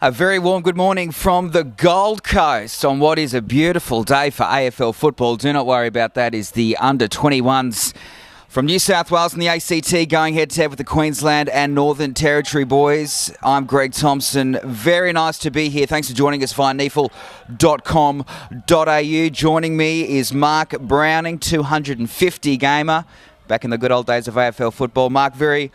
A very warm good morning from the Gold Coast on what is a beautiful day for AFL football. Do not worry about that. Is the under-21s from New South Wales and the ACT going head-to-head with the Queensland and Northern Territory boys. I'm Greg Thompson. Very nice to be here. Thanks for joining us via NEAFL.com.au. Joining me is Mark Browning, 250 gamer, back in the good old days of AFL football. Mark, very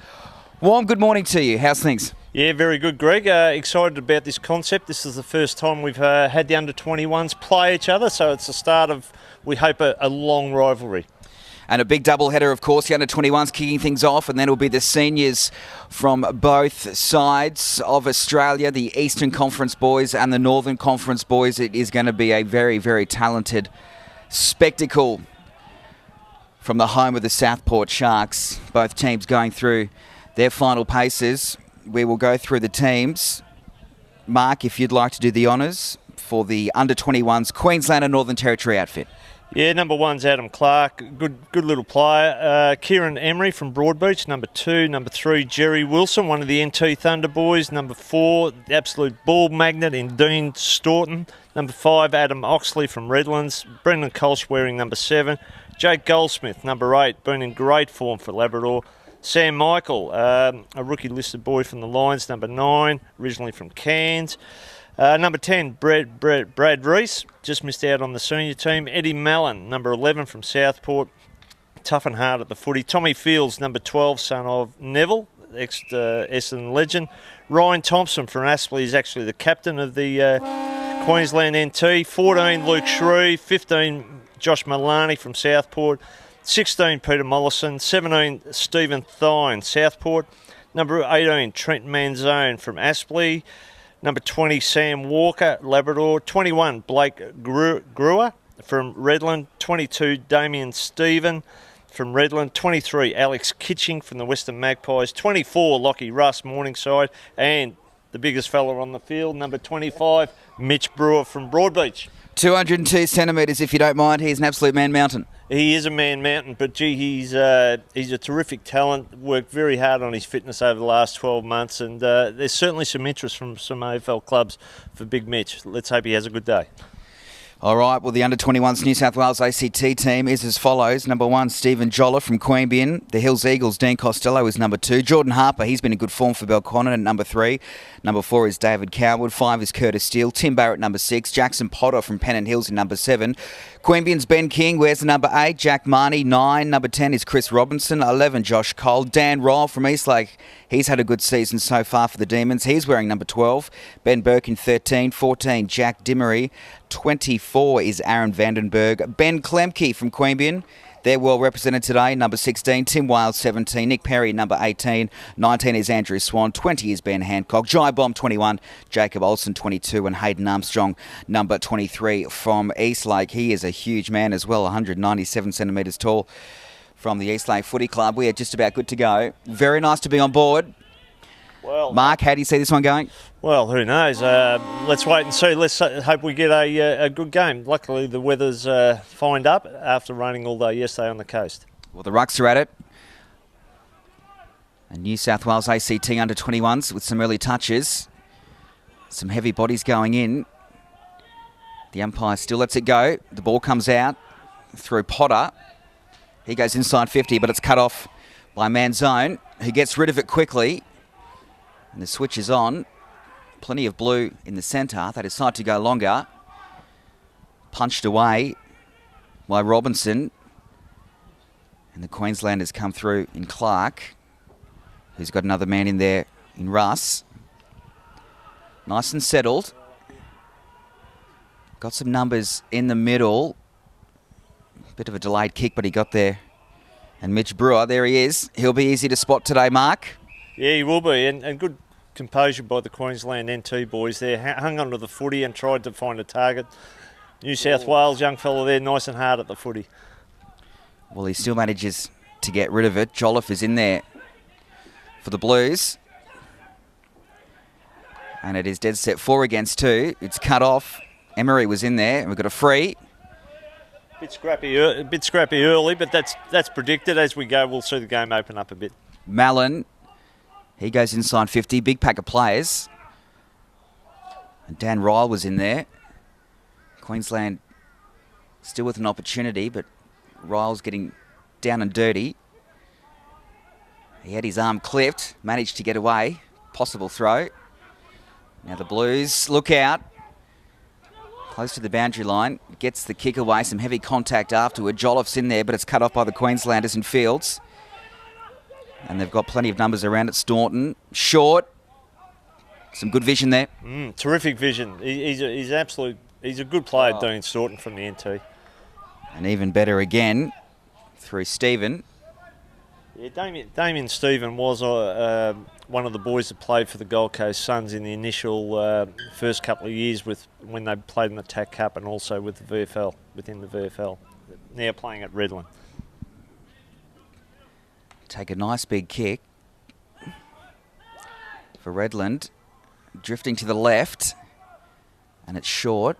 warm good morning to you. How's things? Yeah, very good, Greg. Excited about this concept. This is the first time we've had the under-21s play each other, so it's the start of, we hope, a long rivalry. And a big doubleheader, of course, the under-21s kicking things off, and then it'll be the seniors from both sides of Australia, the Eastern Conference boys and the Northern Conference boys. It is going to be a very, very talented spectacle from the home of the Southport Sharks. Both teams going through their final paces. We will go through the teams. Mark, if you'd like to do the honours for the under-21s Queensland and Northern Territory outfit. Yeah, number one's Adam Clark, good little player. Kieran Emery from Broadbeach, number two. Number three, Jerry Wilson, one of the NT Thunder boys. Number four, the absolute ball magnet in Dean Staunton. Number five, Adam Oxley from Redlands. Brendan Kolsch wearing number seven. Jake Goldsmith, number eight, been in great form for Labrador. Sam Michael, a rookie listed boy from the Lions, number 9, originally from Cairns. Number 10, Brad Reese, just missed out on the senior team. Eddie Mallon, number 11 from Southport, tough and hard at the footy. Tommy Fields, number 12, son of Neville, ex-Essendon legend. Ryan Thompson from Aspley is actually the captain of the Queensland NT. 14, Luke Shreve. 15, Josh Maloney from Southport. 16, Peter Mollison. 17, Stephen Thine, Southport. Number 18, Trent Manzone from Aspley. Number 20, Sam Walker, Labrador. 21, Blake Brewer from Redland. 22, Damien Stephen from Redland. 23, Alex Kitching from the Western Magpies. 24, Lockie Russ, Morningside. And the biggest fella on the field, number 25, Mitch Brewer from Broadbeach. 202 centimetres, if you don't mind. He's an absolute man mountain. He is a man mountain, but gee, he's a terrific talent. Worked very hard on his fitness over the last 12 months, and there's certainly some interest from some AFL clubs for Big Mitch. Let's hope he has a good day. All right, well, the under-21s New South Wales ACT team is as follows. Number 1, Stephen Jolliffe from Queanbeyan. The Hills Eagles, Dean Costello is number 2. Jordan Harper, he's been in good form for Belconnen at number 3. Number 4 is David Cowwood. 5 is Curtis Steele. Tim Barrett, number 6. Jackson Potter from Pennant Hills in number 7. Queanbeyan's Ben King wears the number 8. Jack Marnie, 9. Number 10 is Chris Robinson. 11, Josh Cole. Dan Ryle from Eastlake. He's had a good season so far for the Demons. He's wearing number 12. Ben Burke in 13. 14, Jack Dimmery. 24 is Aaron Vandenberg. Ben Klemke from Queanbeyan. They're well represented today. Number 16, Tim Wiles, 17. Nick Perry, number 18. 19 is Andrew Swan. 20 is Ben Hancock. Jai Bomb, 21. Jacob Olsen, 22. And Hayden Armstrong, number 23 from Eastlake. He is a huge man as well, 197 centimetres tall from the Eastlake Footy Club. We are just about good to go. Very nice to be on board. Well, Mark, how do you see this one going? Well, who knows? Let's wait and see. Let's hope we get a good game. Luckily, the weather's fined up after raining all day yesterday on the coast. Well, the Rucks are at it. And New South Wales ACT under-21s with some early touches. Some heavy bodies going in. The umpire still lets it go. The ball comes out through Potter. He goes inside 50, but it's cut off by Manzone, who gets rid of it quickly. And the switch is on. Plenty of blue in the centre. They decide to go longer. Punched away by Robinson. And the Queenslanders come through in Clark, who's got another man in there in Russ. Nice and settled. Got some numbers in the middle. Bit of a delayed kick, but he got there. And Mitch Brewer, there he is. He'll be easy to spot today, Mark. Yeah, he will be. And good composure by the Queensland NT boys there. Hung onto the footy and tried to find a target. New South Wales young fella there, nice and hard at the footy. Well, he still manages to get rid of it. Jolliffe is in there for the Blues. And it is dead set 4 against 2. It's cut off. Emery was in there. And we've got a free. Bit scrappy early, but that's predicted. As we go, we'll see the game open up a bit. Mallon, he goes inside 50. Big pack of players. And Dan Ryle was in there. Queensland still with an opportunity, but Ryle's getting down and dirty. He had his arm clipped, managed to get away. Possible throw. Now the Blues look out. Close to the boundary line. Gets the kick away. Some heavy contact afterward. Jolliffe's in there, but it's cut off by the Queenslanders in Fields. And they've got plenty of numbers around at Staunton. Short. Some good vision there. Terrific vision. He's a good player, Dean Staunton from the NT. And even better again through Stephen. Yeah, Damien Stephen was one of the boys that played for the Gold Coast Suns in the initial first couple of years when they played in the TAC Cup and also with the VFL, within the VFL. Now playing at Redland. Take a nice big kick for Redland. Drifting to the left. And it's short.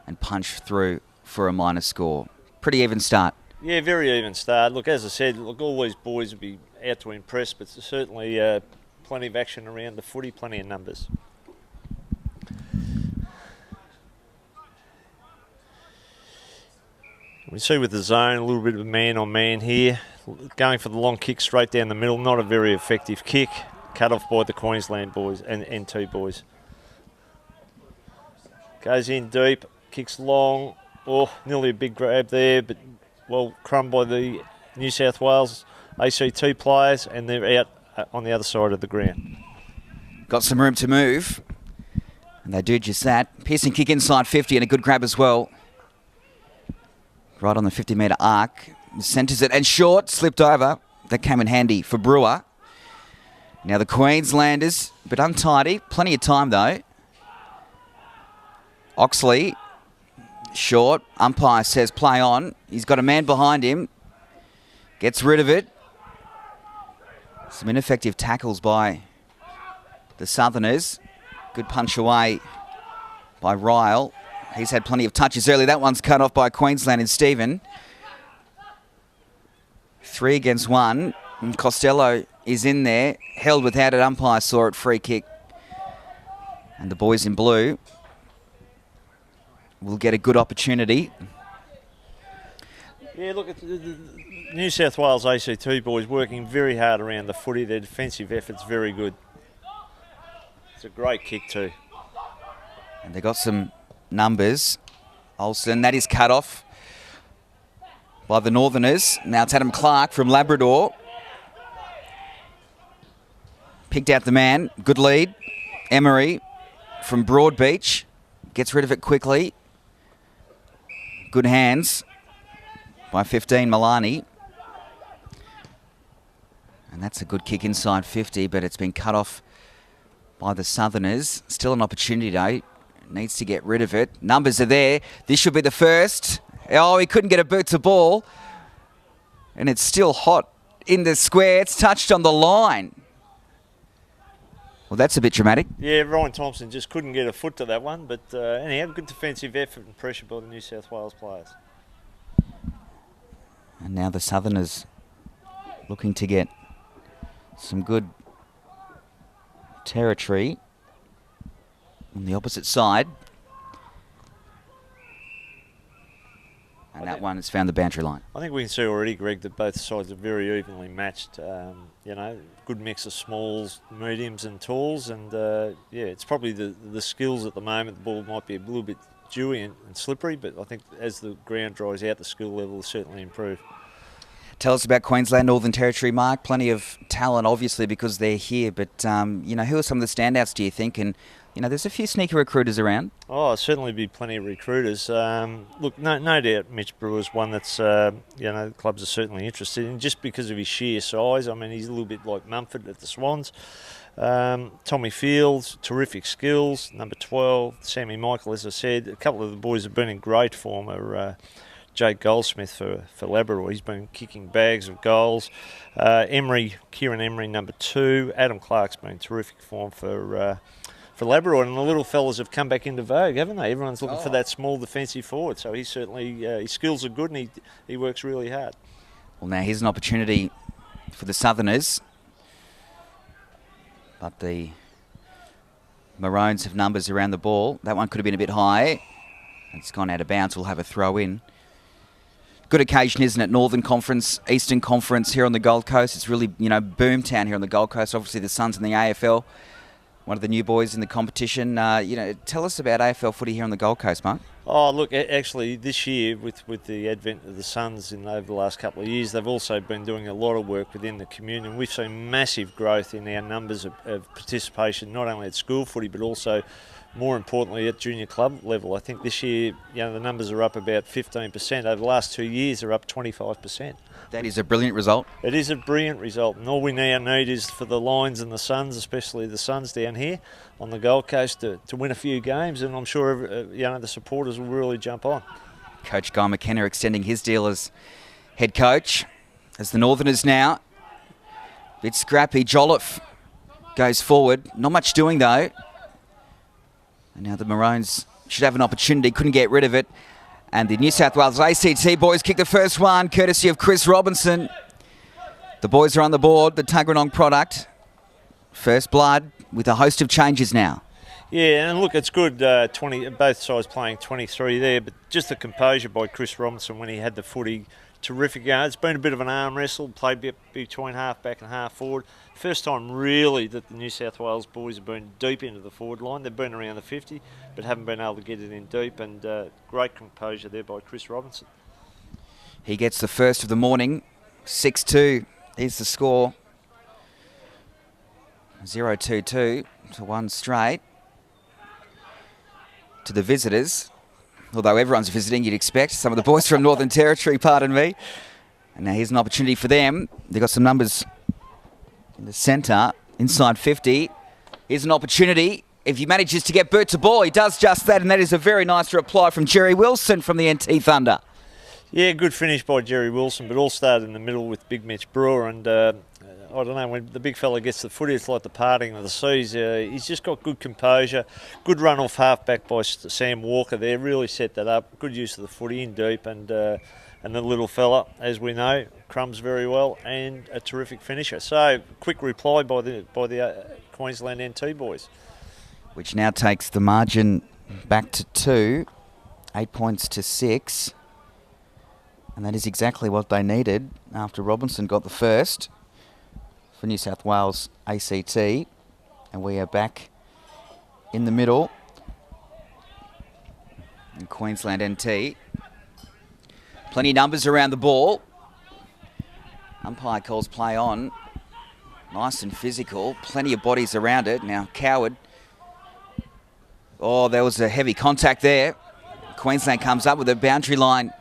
And punched through for a minor score. Pretty even start. Yeah, very even start. Look, as I said, all these boys will be out to impress, but certainly plenty of action around the footy, plenty of numbers. We see with the zone, a little bit of a man-on-man here. Going for the long kick straight down the middle, not a very effective kick. Cut off by the Queensland boys and NT boys. Goes in deep, kicks long. Oh, nearly a big grab there, but well crumbed by the New South Wales ACT players, and they're out on the other side of the ground. Got some room to move, and they do just that. Piercing kick inside 50 and a good grab as well. Right on the 50-metre arc. Centres it, and short, slipped over. That came in handy for Brewer. Now the Queenslanders, a bit untidy. Plenty of time though. Oxley, short. Umpire says play on. He's got a man behind him. Gets rid of it. Some ineffective tackles by the Southerners. Good punch away by Ryle. He's had plenty of touches early. That one's cut off by Queensland and Stephen. 3 against 1. And Costello is in there. Held without it. Umpire saw it. Free kick. And the boys in blue will get a good opportunity. Yeah, look, the New South Wales ACT boys working very hard around the footy. Their defensive effort's very good. It's a great kick too. And they got some numbers. Olsen, that is cut off by the Northerners. Now it's Adam Clark from Labrador. Picked out the man. Good lead. Emery from Broadbeach. Gets rid of it quickly. Good hands by 15, Milani. And that's a good kick inside 50, but it's been cut off by the Southerners. Still an opportunity though. Needs to get rid of it. Numbers are there. This should be the first. Oh, he couldn't get a boot to ball. And it's still hot in the square. It's touched on the line. Well, that's a bit dramatic. Yeah, Ryan Thompson just couldn't get a foot to that one. But anyhow, good defensive effort and pressure by the New South Wales players. And now the Southerners looking to get some good territory on the opposite side. And that one has found the boundary line. I think we can see already, Greg, that both sides are very evenly matched. You know, good mix of smalls, mediums and talls. And, yeah, it's probably the skills at the moment. The ball might be a little bit dewy and slippery, but I think as the ground dries out, the skill level will certainly improve. Tell us about Queensland Northern Territory, Mark. Plenty of talent, obviously, because they're here. But, you know, who are some of the standouts, do you think? And, you know, there's a few sneaky recruiters around. Oh, certainly be plenty of recruiters. Look, no doubt Mitch Brewer's one that's, you know, the clubs are certainly interested in, just because of his sheer size. I mean, he's a little bit like Mumford at the Swans. Tommy Fields, terrific skills. Number 12, Sammy Michael, as I said. A couple of the boys have been in great form are Jake Goldsmith for Labrador. He's been kicking bags of goals. Kieran Emery, number 2. Adam Clark's been in terrific form for Labrador, and the little fellas have come back into vogue, haven't they? Everyone's looking for that small defensive forward, so he's certainly, his skills are good and he works really hard. Well, now here's an opportunity for the Southerners, but the Maroons have numbers around the ball. That one could have been a bit high. It's gone out of bounds. We'll have a throw in. Good occasion, isn't it? Northern Conference, Eastern Conference here on the Gold Coast. It's really, boom town here on the Gold Coast. Obviously, the Suns in the AFL, one of the new boys in the competition. Tell us about AFL footy here on the Gold Coast, Mark. Oh, look, actually, this year, with the advent of the Suns over the last couple of years, they've also been doing a lot of work within the community. And we've seen massive growth in our numbers of participation, not only at school footy, but also, more importantly, at junior club level. I think this year, the numbers are up about 15%. Over the last 2 years, they're up 25%. That is a brilliant result. It is a brilliant result, and all we now need is for the Lions and the Suns, especially the Suns down here on the Gold Coast, to win a few games, and I'm sure the supporters will really jump on. Coach Guy McKenna extending his deal as head coach. As the Northerners now, bit scrappy. Jolliffe goes forward. Not much doing though. And now the Maroons should have an opportunity. Couldn't get rid of it. And the New South Wales ACT boys kick the first one, courtesy of Chris Robinson. The boys are on the board, the Tuggeranong product. First blood with a host of changes now. Yeah, and look, it's good, both sides playing 23 there, but just the composure by Chris Robinson when he had the footy. Terrific. It's been a bit of an arm wrestle, played between half back and half forward. First time really that the New South Wales boys have been deep into the forward line. They've been around the 50, but haven't been able to get it in deep, and great composure there by Chris Robinson. He gets the first of the morning, 6-2. Here's the score. 0-2-2 to one straight to the visitors. Although everyone's visiting, you'd expect. Some of the boys from Northern Territory, pardon me. And now here's an opportunity for them. They've got some numbers in the centre, inside 50. Here's an opportunity. If he manages to get Bert to ball, he does just that, and that is a very nice reply from Jerry Wilson from the NT Thunder. Yeah, good finish by Jerry Wilson, but all started in the middle with Big Mitch Brewer, and I don't know, when the big fella gets the footy, it's like the parting of the seas. He's just got good composure, good run off half-back by Sam Walker there, really set that up, good use of the footy in deep, and the little fella, as we know, crumbs very well, and a terrific finisher. So, quick reply by the Queensland NT boys. Which now takes the margin back to 2, 8 points to 6. And that is exactly what they needed after Robinson got the first for New South Wales ACT. And we are back in the middle in Queensland NT. Plenty of numbers around the ball. Umpire calls play on. Nice and physical. Plenty of bodies around it. Now Coward. Oh, there was a heavy contact there. Queensland comes up with a boundary line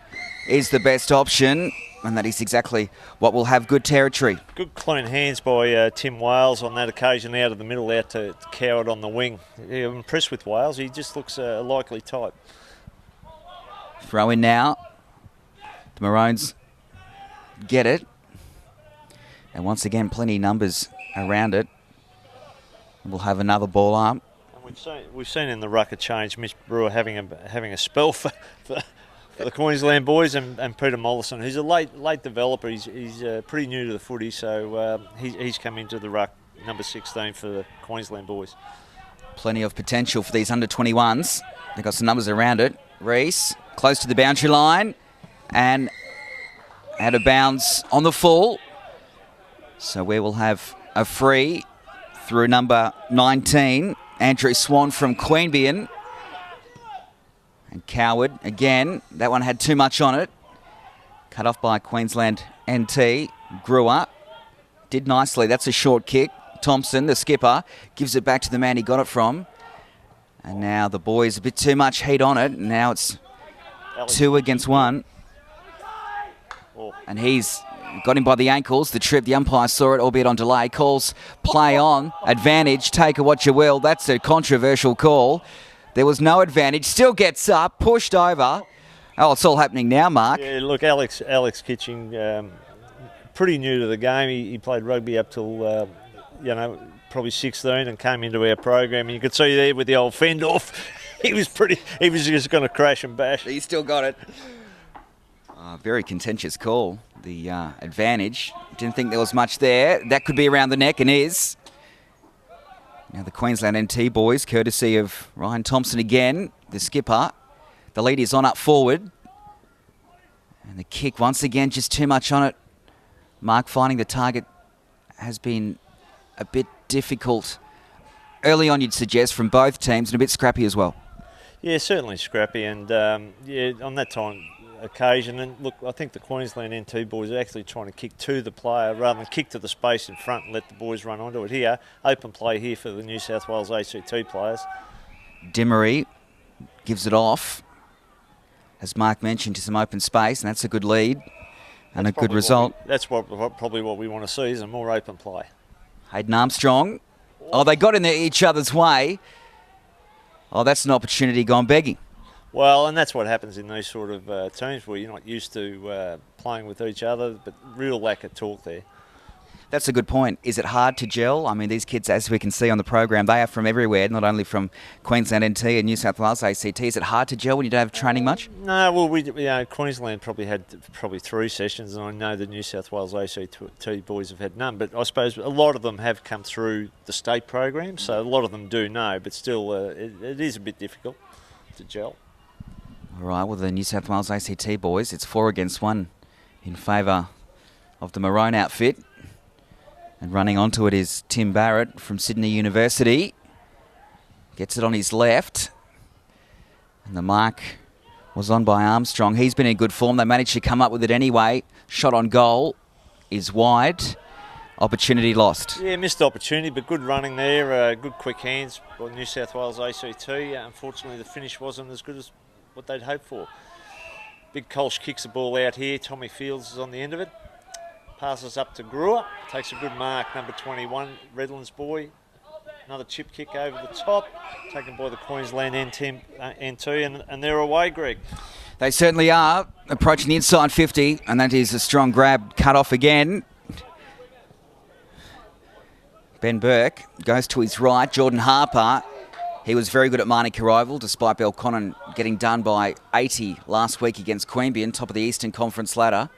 is the best option, and that is exactly what will have good territory. Good clean hands by Tim Wales on that occasion, out of the middle, out to Coward on the wing. Yeah, I'm impressed with Wales. He just looks a likely type. Throw in now. The Maroons get it. And once again, plenty of numbers around it. We'll have another ball up. We've seen in the ruck a change. Mitch Brewer having a spell for the Queensland boys, and Peter Mollison, who's a late developer. He's pretty new to the footy, so he's come into the ruck, number 16 for the Queensland boys. Plenty of potential for these under-21s. They've got some numbers around it. Reese, close to the boundary line, and out of bounds on the full. So we will have a free through number 19, Andrew Swan from Queanbeyan. And Coward, again, that one had too much on it. Cut off by Queensland NT. Brewer did nicely. That's a short kick. Thompson, the skipper, gives it back to the man he got it from. And now the boys, a bit too much heat on it. And now it's 2 against 1. And he's got him by the ankles. The trip, the umpire saw it, albeit on delay. Calls play on. Advantage, take it what you will. That's a controversial call. There was no advantage. Still gets up, pushed over. Oh, it's all happening now, Mark. Yeah, look, Alex Kitching, pretty new to the game. He played rugby up till, probably 16, and came into our program. And you could see there with the old fend off, he was just going to crash and bash. He still got it. Very contentious call. The advantage. Didn't think there was much there. That could be around the neck, and is. Now the Queensland NT boys, courtesy of Ryan Thompson again, the skipper. The lead is on up forward. And the kick, once again, just too much on it. Mark finding the target has been a bit difficult. Early on, you'd suggest, from both teams, and a bit scrappy as well. Yeah, certainly scrappy, and yeah, on that occasion, and look, I think the Queensland NT boys are actually trying to kick to the player rather than kick to the space in front and let the boys run onto it. Here, open play here for the New South Wales ACT players. Dimmery gives it off, as Mark mentioned, to some open space, and that's a good lead and a good result. That's probably what we want to see, is a more open play. Hayden Armstrong. Oh, they got in each other's way. Oh, that's an opportunity gone begging. Well, and that's what happens in these sort of teams where you're not used to playing with each other, but real lack of talk there. That's a good point. Is it hard to gel? I mean, these kids, as we can see on the program, they are from everywhere, not only from Queensland NT and New South Wales ACT. Is it hard to gel when you don't have training much? No, well, Queensland probably had 3 sessions, and I know the New South Wales ACT boys have had none, but I suppose a lot of them have come through the state program, so a lot of them do know, but still it is a bit difficult to gel. All right, well, the New South Wales ACT boys, it's 4 against 1 in favour of the Maroon outfit. And running onto it is Tim Barrett from Sydney University. Gets it on his left. And the mark was on by Armstrong. He's been in good form. They managed to come up with it anyway. Shot on goal is wide. Opportunity lost. Yeah, missed opportunity, but good running there. Good quick hands by New South Wales ACT. Unfortunately, the finish wasn't as good as what they'd hoped for. Big Kolsch kicks the ball out here. Tommy Fields is on the end of it. Passes up to Brewer. Takes a good mark, number 21, Redlands boy. Another chip kick over the top, taken by the Queensland NT, and they're away, Greg. They certainly are, approaching the inside 50, and that is a strong grab, cut off again. Ben Burke goes to his right. Jordan Harper, he was very good at Manuka Oval, despite Belconnen getting done by 80 last week against Queanbeyan, top of the Eastern Conference ladder.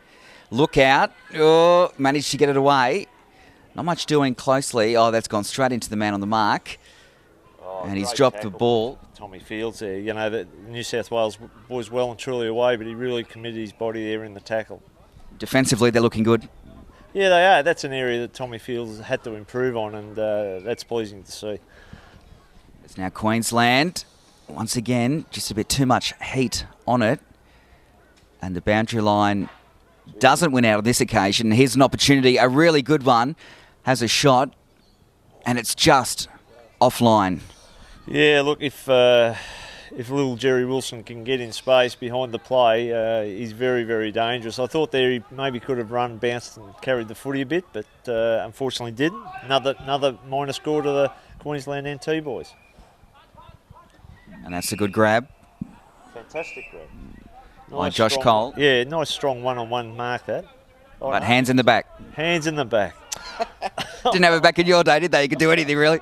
Look out. Oh, managed to get it away. Not much doing closely. Oh, that's gone straight into the man on the mark. Oh, and he's dropped the ball. Tommy Fields there. You know, the New South Wales was well and truly away, but he really committed his body there in the tackle. Defensively, they're looking good. Yeah, they are. That's an area that Tommy Fields had to improve on, and that's pleasing to see. It's now Queensland. Once again, just a bit too much heat on it. And the boundary line doesn't win out on this occasion. Here's an opportunity, a really good one. Has a shot, and it's just offline. Yeah, look, if little Jerry Wilson can get in space behind the play, he's very, very dangerous. I thought there he maybe could have run, bounced and carried the footy a bit, but unfortunately didn't. Another minor score to the Queensland NT boys. And that's a good grab. Fantastic grab. By Josh Cole. Yeah, nice strong one-on-one mark that. But hands in the back. Hands in the back. Didn't have it back in your day, did they? You could do anything, really.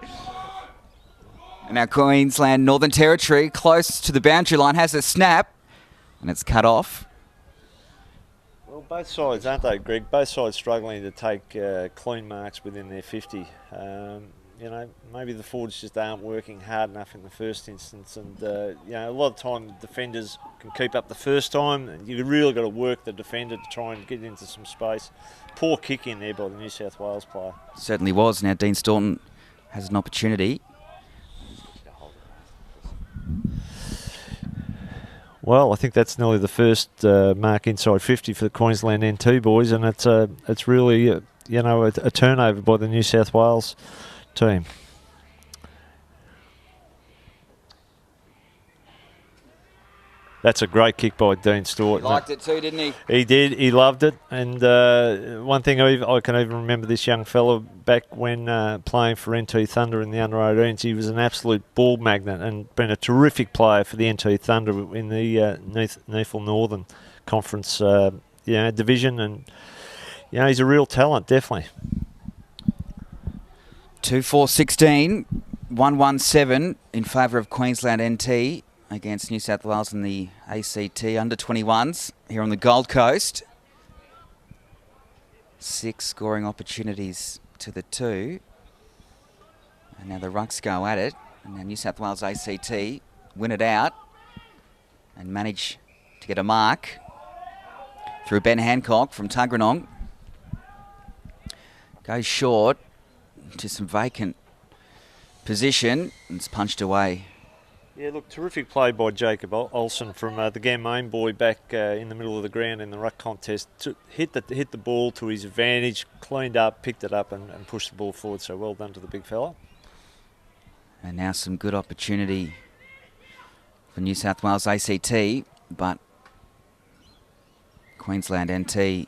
And now Queensland, Northern Territory, close to the boundary line, has a snap, and it's cut off. Well, both sides, aren't they, Greg? Both sides struggling to take clean marks within their 50. You know, maybe the forwards just aren't working hard enough in the first instance, and you know, a lot of time defenders can keep up the first time, and you've really got to work the defender to try and get into some space. Poor kick in there by the New South Wales player. Certainly was. Now Dean Staunton has an opportunity. Well, I think that's nearly the first mark inside 50 for the Queensland NT boys, and it's really you know, a turnover by the New South Wales team. That's a great kick by Dean Staunton. He liked it too, didn't he? He did. He loved it. And one thing I can even remember this young fella back when playing for NT Thunder in the under-18s, he was an absolute ball magnet and been a terrific player for the NT Thunder in the NEAFL Northern Conference division. And you know, he's a real talent, definitely. 2-4-16, 1-1-7 in favour of Queensland NT against New South Wales in the ACT under-21s here on the Gold Coast. 6 scoring opportunities to the 2. And now the Rucks go at it. And now New South Wales ACT win it out and manage to get a mark through Ben Hancock from Tuggeranong. Goes short to some vacant position and it's punched away. Yeah, look, terrific play by Jacob Olsen from the Gamone boy back in the middle of the ground in the ruck contest. Hit the ball to his advantage, cleaned up, picked it up and pushed the ball forward. So well done to the big fella. And now some good opportunity for New South Wales ACT, but Queensland NT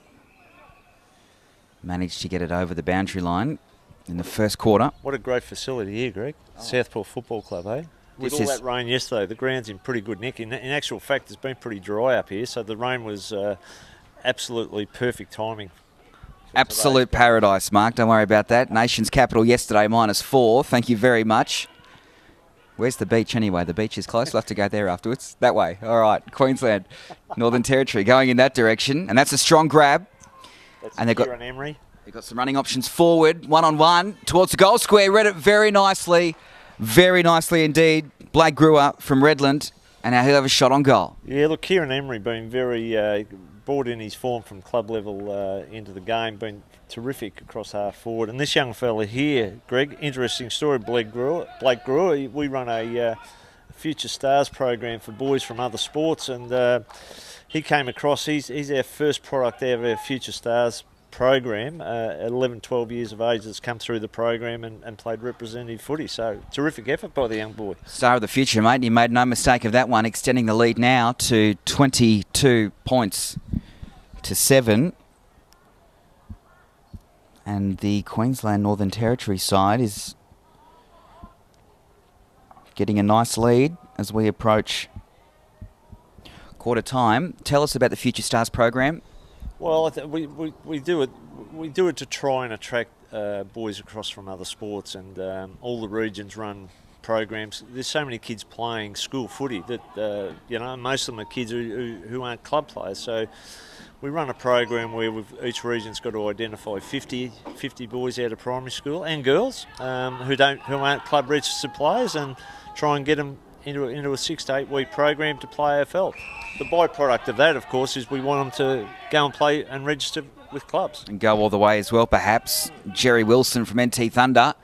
managed to get it over the boundary line in the first quarter. What a great facility here, Greg. Southport Football Club, eh? With This all is- that rain yesterday, the ground's in pretty good nick. In actual fact, it's been pretty dry up here, so the rain was absolutely perfect timing. Absolute paradise, Mark. Don't worry about that. Nation's capital yesterday, -4. Thank you very much. Where's the beach anyway? The beach is close. We'll have to go there afterwards. That way. All right. Queensland, Northern Territory going in that direction. And that's a strong grab. That's And they've got- Kieran Emery. They've got some running options forward, one-on-one, towards the goal square. Read it very nicely indeed. Blake Brewer from Redland, and now he'll have a shot on goal. Yeah, look, Kieran Emery been very brought in his form from club level into the game, been terrific across half forward. And this young fella here, Greg, interesting story, Blake Brewer. We run a Future Stars program for boys from other sports, and he came across, he's our first product out of our Future Stars program at 11, 12 years of age that's come through the program and played representative footy. So terrific effort by the young boy. Star of the future, mate. You made no mistake of that one, extending the lead now to 22 points to 7. And the Queensland Northern Territory side is getting a nice lead as we approach quarter time. Tell us about the Future Stars program. Well, we do it to try and attract boys across from other sports, and all the regions run programs. There's so many kids playing school footy that most of them are kids who aren't club players. So we run a program where each region's got to identify 50 boys out of primary school and girls who aren't club registered players, and try and get them into a 6 to 8 week program to play AFL. The byproduct of that, of course, is we want them to go and play and register with clubs. And go all the way as well, perhaps. Jerry Wilson from NT Thunder.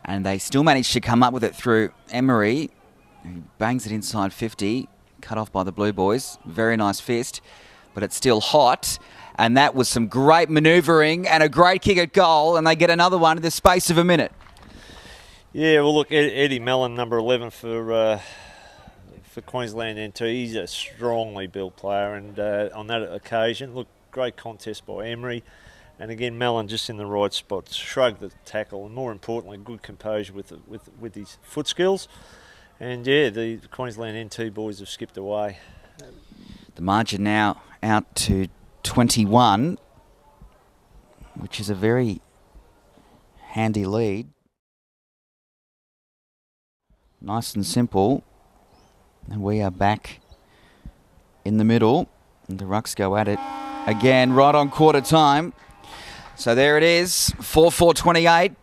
And they still managed to come up with it through Emery, who bangs it inside 50, cut off by the Blue Boys. Very nice fist, but it's still hot. And that was some great manoeuvring and a great kick at goal, and they get another one in the space of a minute. Yeah, well, look, Eddie Mellon, number 11 for Queensland NT, he's a strongly built player, and on that occasion, look, great contest by Emery, and again Mellon just in the right spot, shrugged the tackle, and more importantly, good composure with his foot skills, and yeah, the Queensland NT boys have skipped away. The margin now out to 21, which is a very handy lead. Nice and simple. And we are back in the middle. And the Rucks go at it again right on quarter time. So there it is, 4-4-28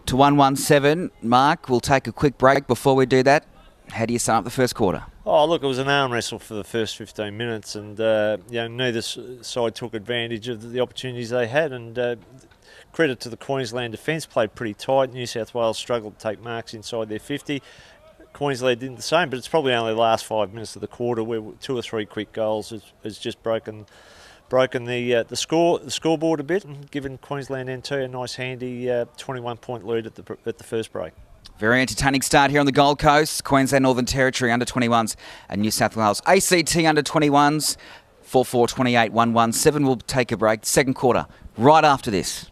to 1-1-7. Mark, we'll take a quick break before we do that. How do you sum up the first quarter? Oh, look, it was an arm wrestle for the first 15 minutes, and neither side took advantage of the opportunities they had, and credit to the Queensland defence, played pretty tight. New South Wales struggled to take marks inside their 50. Queensland did the same, but it's probably only the last 5 minutes of the quarter where 2 or 3 quick goals has just broken the scoreboard a bit, and given Queensland NT a nice handy 21-point lead at the first break. Very entertaining start here on the Gold Coast. Queensland Northern Territory under-21s and New South Wales ACT under-21s. 4-4-28, 1-1-7. We'll take a break. Second quarter, right after this.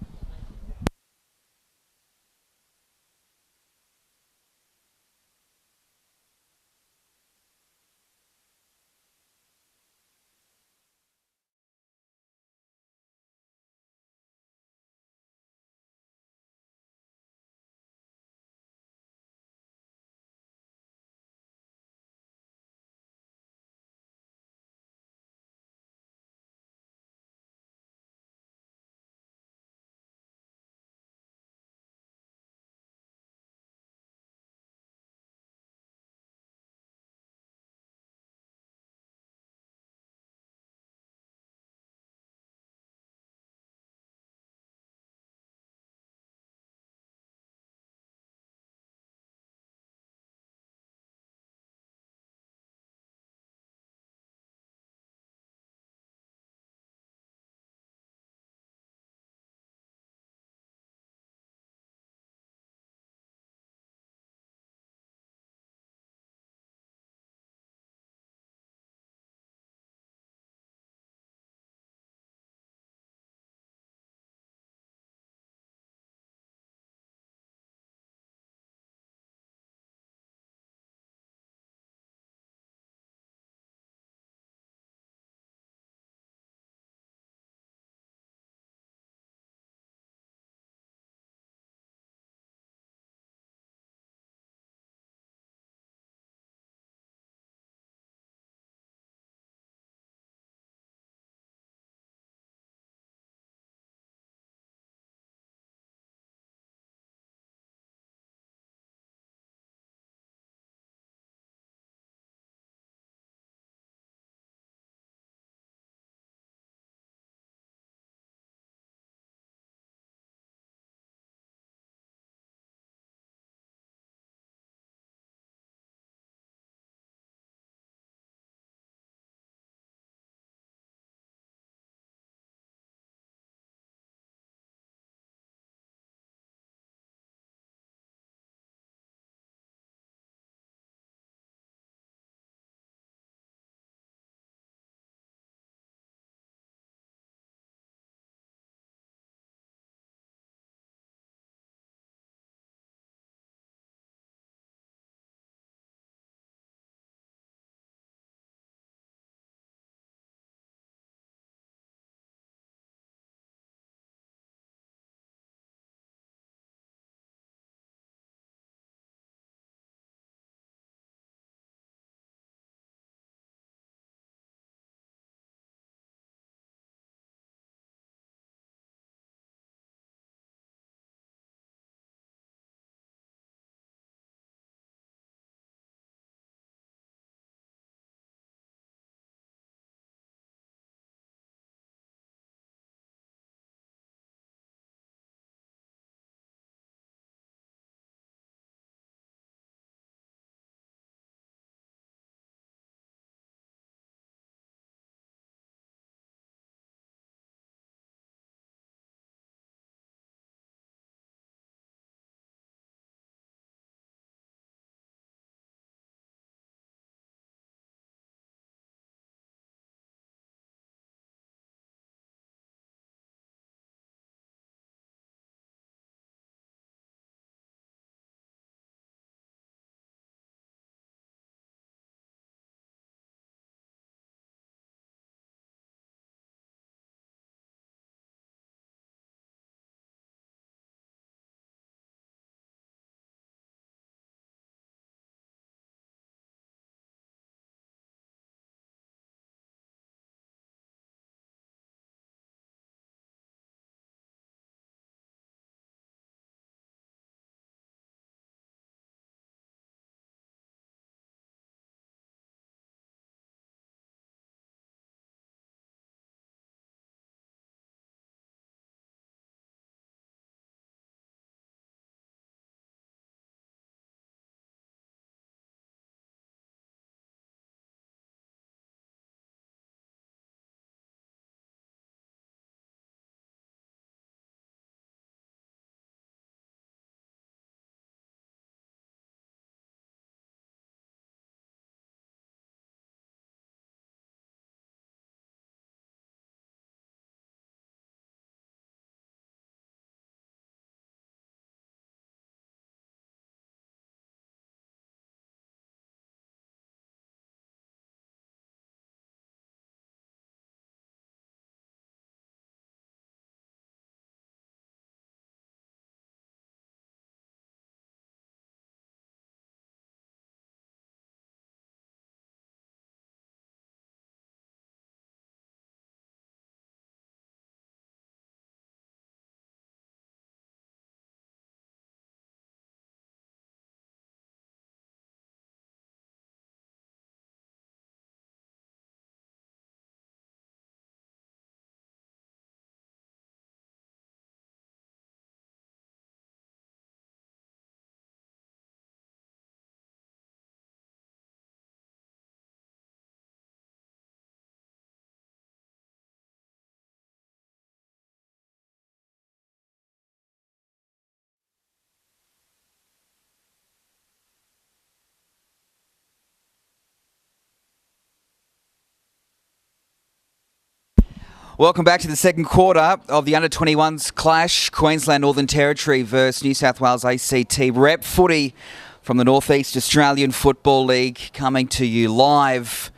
Welcome back to the second quarter of the Under-21s clash. Queensland Northern Territory versus New South Wales ACT. Rep footy from the North East Australian Football League coming to you live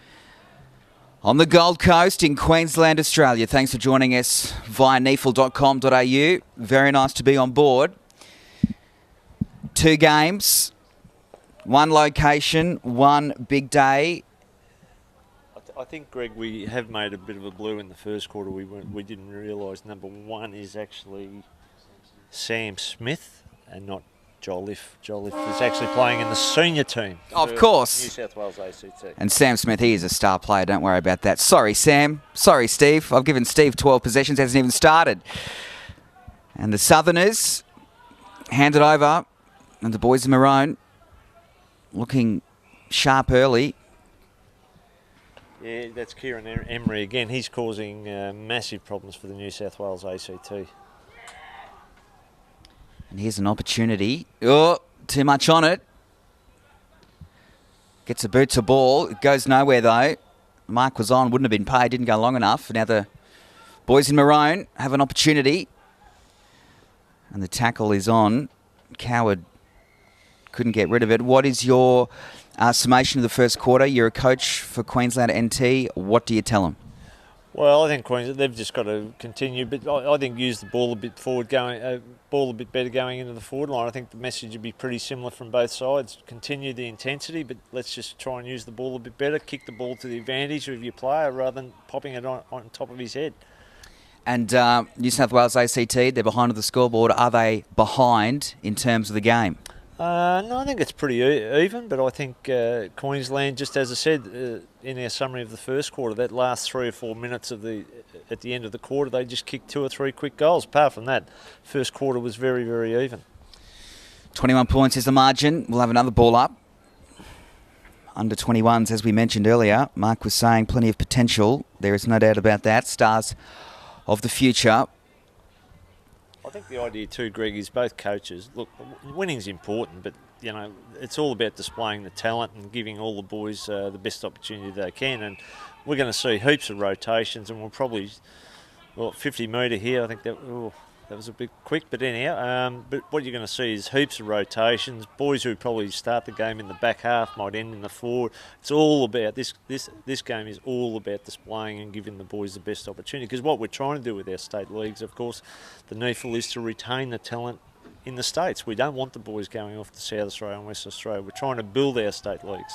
on the Gold Coast in Queensland, Australia. Thanks for joining us via NEAFL.com.au. Very nice to be on board. 2 games, 1 location, 1 big day. I think, Greg, we have made a bit of a blue in the first quarter. We didn't realise number 1 is actually Sam Smith and not Jolliffe. Jolliffe is actually playing in the senior team. Of course. New South Wales ACT. And Sam Smith, he is a star player. Don't worry about that. Sorry, Sam. Sorry, Steve. I've given Steve 12 possessions. Hasn't even started. And the Southerners hand it over. And the boys in maroon looking sharp early. Yeah, that's Kieran Emery again. He's causing massive problems for the New South Wales ACT. And here's an opportunity. Oh, too much on it. Gets a boot to ball. It goes nowhere though. Mark was on, wouldn't have been paid, didn't go long enough. Now the boys in maroon have an opportunity. And the tackle is on. Coward couldn't get rid of it. What is your summation of the first quarter? You're a coach for Queensland NT. What do you tell them? Well, I think Queensland, they've just got to continue, but I think use the ball a bit forward, ball a bit better going into the forward line. I think the message would be pretty similar from both sides. Continue the intensity, but let's just try and use the ball a bit better. Kick the ball to the advantage of your player rather than popping it on top of his head. And New South Wales ACT, they're behind on the scoreboard. Are they behind in terms of the game? No, I think it's pretty even, but I think Queensland, just as I said in our summary of the first quarter, that last 3 or 4 minutes at the end of the quarter, they just kicked 2 or 3 quick goals. Apart from that, first quarter was very, very even. 21 points is the margin. We'll have another ball up. Under 21s, as we mentioned earlier, Mark was saying plenty of potential. There is no doubt about that. Stars of the future. I think the idea too, Greg, is both coaches. Look, winning's important, but you know it's all about displaying the talent and giving all the boys the best opportunity they can. And we're going to see heaps of rotations, and we'll probably 50 metre here. I think that was a bit quick, but anyhow. But what you're going to see is heaps of rotations. Boys who probably start the game in the back half might end in the forward. It's all about this game is all about displaying and giving the boys the best opportunity. Because what we're trying to do with our state leagues, of course, the NEAFL is to retain the talent in the states. We don't want the boys going off to South Australia and West Australia. We're trying to build our state leagues.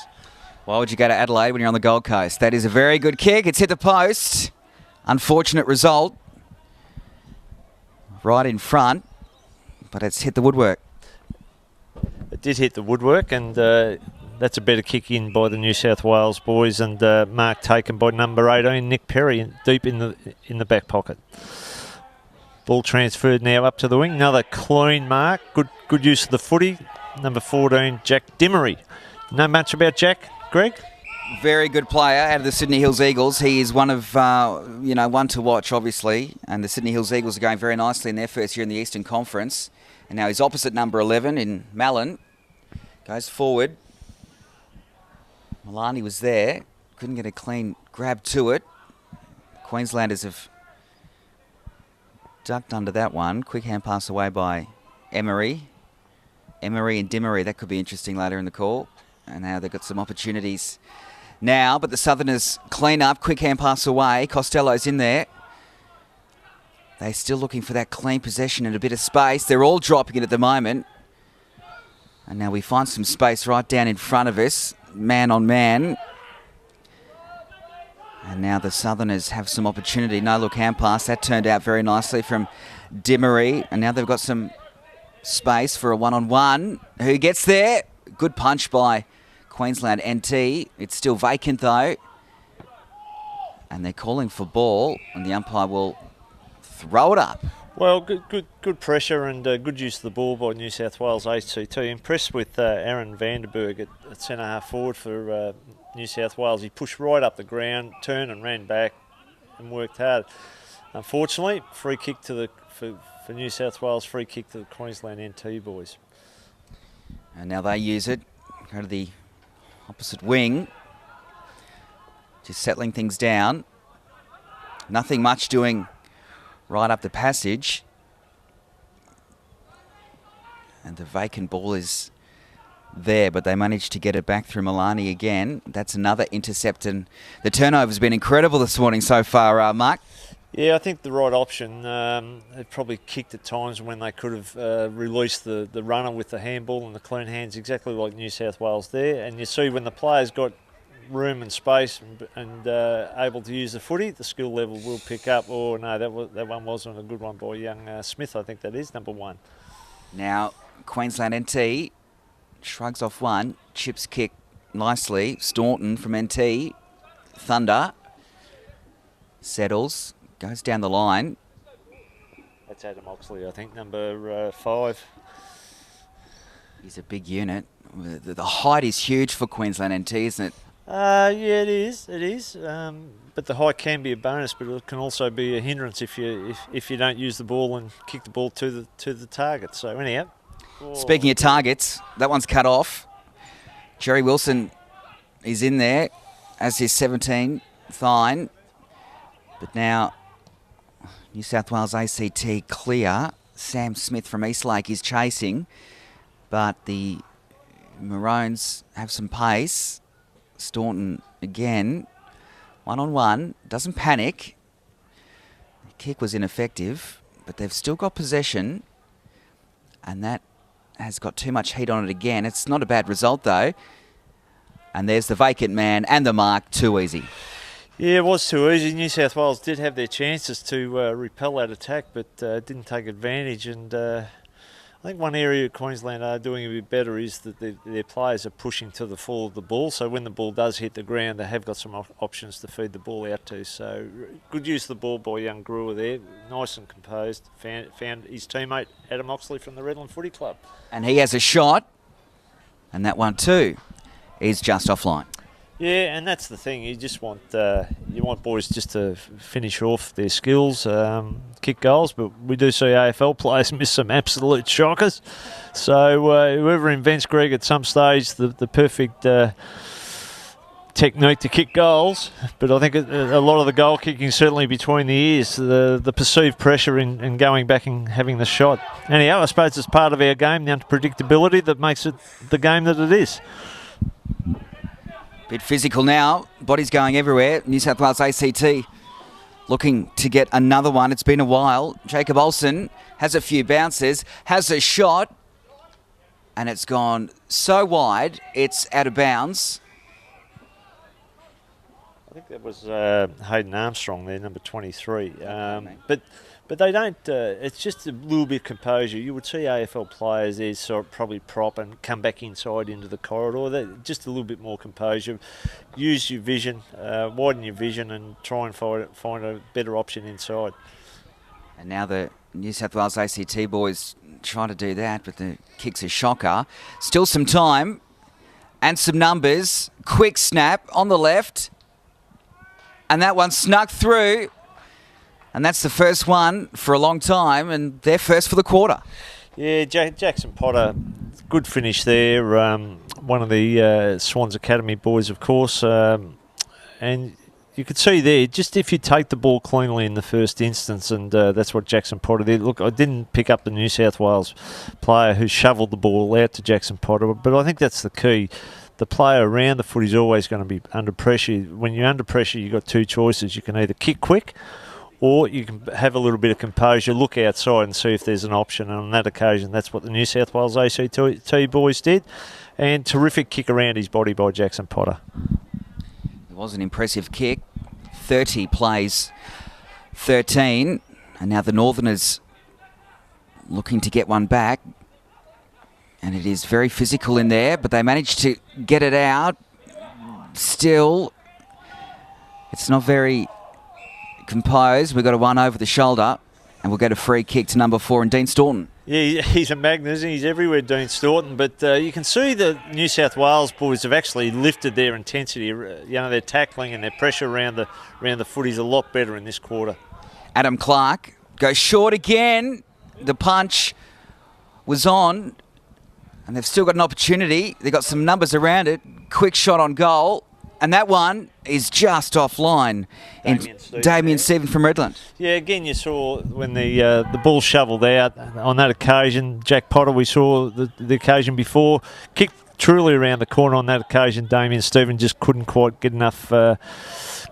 Why would you go to Adelaide when you're on the Gold Coast? That is a very good kick. It's hit the post. Unfortunate result. Right in front, but it's hit the woodwork. It did hit the woodwork, and that's a better kick in by the New South Wales boys, and mark taken by number 18, Nick Perry, deep in the back pocket. Ball transferred now up to the wing. Another clean mark. Good use of the footy. Number 14, Jack Dimmery. Know much about Jack, Greg? Very good player out of the Sydney Hills Eagles. He is one of, one to watch, obviously. And the Sydney Hills Eagles are going very nicely in their first year in the Eastern Conference. And now he's opposite number 11 in Mallon. Goes forward. Milani was there. Couldn't get a clean grab to it. Queenslanders have ducked under that one. Quick hand pass away by Emery. Emery and Dimmery. That could be interesting later in the call. And now they've got some opportunities now, but the Southerners clean up, quick hand pass away. Costello's in there. They're still looking for that clean possession and a bit of space. They're all dropping it at the moment. And now we find some space right down in front of us, man on man. And now the Southerners have some opportunity. No look hand pass. That turned out very nicely from Dimmery. And now they've got some space for a one-on-one. Who gets there? Good punch by Queensland NT. It's still vacant though. And they're calling for ball, and the umpire will throw it up. Well, good pressure and good use of the ball by New South Wales ACT. Impressed with Aaron Vanderberg at centre half forward for New South Wales. He pushed right up the ground, turned and ran back, and worked hard. Unfortunately, free kick to for New South Wales. Free kick to the Queensland NT boys. And now they use it. Go to the opposite wing. Just settling things down. Nothing much doing right up the passage. And the vacant ball is there, but they managed to get it back through Milani again. That's another intercept, and the turnover's been incredible this morning so far, Mark. Yeah, I think the right option. They probably kicked at times when they could have released the runner with the handball and the clean hands, exactly like New South Wales there. And you see when the players got room and space and able to use the footy, the skill level will pick up. Oh no, that one wasn't a good one by young Smith. I think that is number 1. Now Queensland NT shrugs off one, chips kick nicely. Staunton from NT, Thunder settles. Goes down the line. That's Adam Oxley, I think, number 5. He's a big unit. The height is huge for Queensland NT, isn't it? Yeah, it is. It is. But the height can be a bonus, but it can also be a hindrance if you don't use the ball and kick the ball to the target. So anyhow. Speaking of targets, that one's cut off. Jerry Wilson is in there as his 17th fine, but now New South Wales ACT clear. Sam Smith from Eastlake is chasing, but the Maroons have some pace. Staunton again, 1-on-1, doesn't panic. The kick was ineffective, but they've still got possession, and that has got too much heat on it again. It's not a bad result though. And there's the vacant man and the mark, too easy. Yeah, it was too easy. New South Wales did have their chances to repel that attack, but didn't take advantage. And I think one area Queensland are doing a bit better is that their players are pushing to the fall of the ball. So when the ball does hit the ground, they have got some options to feed the ball out to. So good use of the ball by young Brewer there. Nice and composed. Found his teammate Adam Oxley from the Redland Footy Club. And he has a shot, and that one too is just offline. Yeah, and that's the thing. You just want boys just to finish off their skills, kick goals. But we do see AFL players miss some absolute shockers. So whoever invents, Greg, at some stage the perfect technique to kick goals. But I think a lot of the goal kicking certainly between the ears, the perceived pressure in going back and having the shot. Anyhow, I suppose it's part of our game, the unpredictability that makes it the game that it is. Bit physical now, bodies going everywhere. New South Wales ACT looking to get another one. It's been a while. Jacob Olsen has a few bounces, has a shot, and it's gone so wide, it's out of bounds. I think that was Hayden Armstrong there, number 23. But they don't, it's just a little bit of composure. You would see AFL players there sort of probably prop and come back inside into the corridor. Just a little bit more composure. Use your vision, widen your vision and try and find a better option inside. And now the New South Wales ACT boys try to do that, but the kick's a shocker. Still some time and some numbers. Quick snap on the left. And that one snuck through. And that's the first one for a long time, and they're first for the quarter. Yeah, Jackson Potter, good finish there. One of the Swans Academy boys, of course. And you could see there, just if you take the ball cleanly in the first instance, and that's what Jackson Potter did. Look, I didn't pick up the New South Wales player who shoveled the ball out to Jackson Potter, but I think that's the key. The player around the foot is always going to be under pressure. When you're under pressure, you've got two choices. You can either kick quick, or you can have a little bit of composure, look outside and see if there's an option. And on that occasion, that's what the New South Wales ACT boys did. And terrific kick around his body by Jackson Potter. It was an impressive kick. 30 plays 13. And now the Northerners looking to get one back. And it is very physical in there, but they managed to get it out. Still, it's not very composed. We've got a one over the shoulder, and we'll get a free kick to number 4 and Dean Staunton. Yeah, he's a magnet, isn't he? He's everywhere, Dean Staunton. But you can see the New South Wales boys have actually lifted their intensity. Their tackling and their pressure around the footies a lot better in this quarter. Adam Clark goes short again. The punch was on, and they've still got an opportunity. They've got some numbers around it. Quick shot on goal, And that one is just offline. Damien Stephen from Redland. Yeah, again, you saw when the ball shoveled out on that occasion. Jack Potter, we saw the occasion before, kicked truly around the corner on that occasion. Damien Stephen just couldn't quite get enough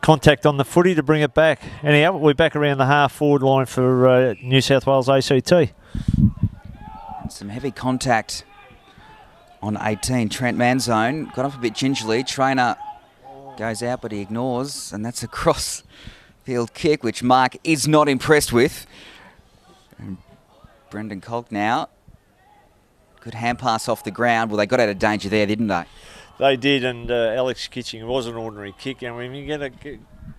contact on the footy to bring it back. Anyhow, we're back around the half-forward line for New South Wales ACT. Some heavy contact on 18. Trent Manzone got off a bit gingerly. Trainer goes out, but he ignores, and that's a cross-field kick, which Mark is not impressed with. And Brendan Colk now. Good hand pass off the ground. Well, they got out of danger there, didn't they? They did, and Alex Kitching was an ordinary kick. And when you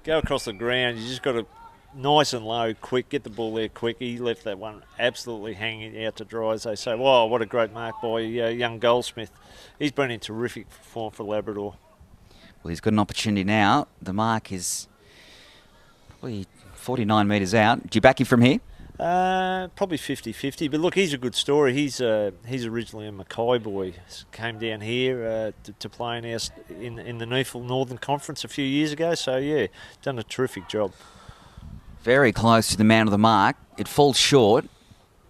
go across the ground, you just got to nice and low, quick, get the ball there quick. He left that one absolutely hanging out to dry, as they say. Wow, what a great mark by young Goldsmith. He's been in terrific form for Labrador. Well, he's got an opportunity now. The mark is probably 49 metres out. Do you back him from here? Probably 50-50, but look, he's a good story. He's originally a Mackay boy. Came down here to play in the NEAFL Northern Conference a few years ago. So yeah, done a terrific job. Very close to the man of the mark. It falls short,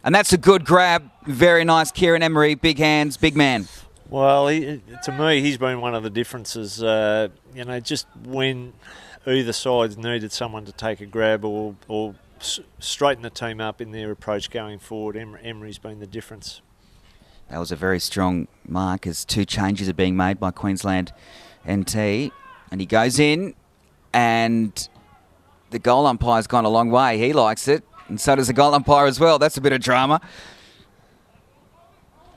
and that's a good grab. Very nice, Kieran Emery. Big hands, big man. Well, to me, he's been one of the differences. Just when either side needed someone to take a grab or straighten the team up in their approach going forward, Emery's been the difference. That was a very strong mark as two changes are being made by Queensland NT. And he goes in, and the goal umpire's gone a long way. He likes it, and so does the goal umpire as well. That's a bit of drama.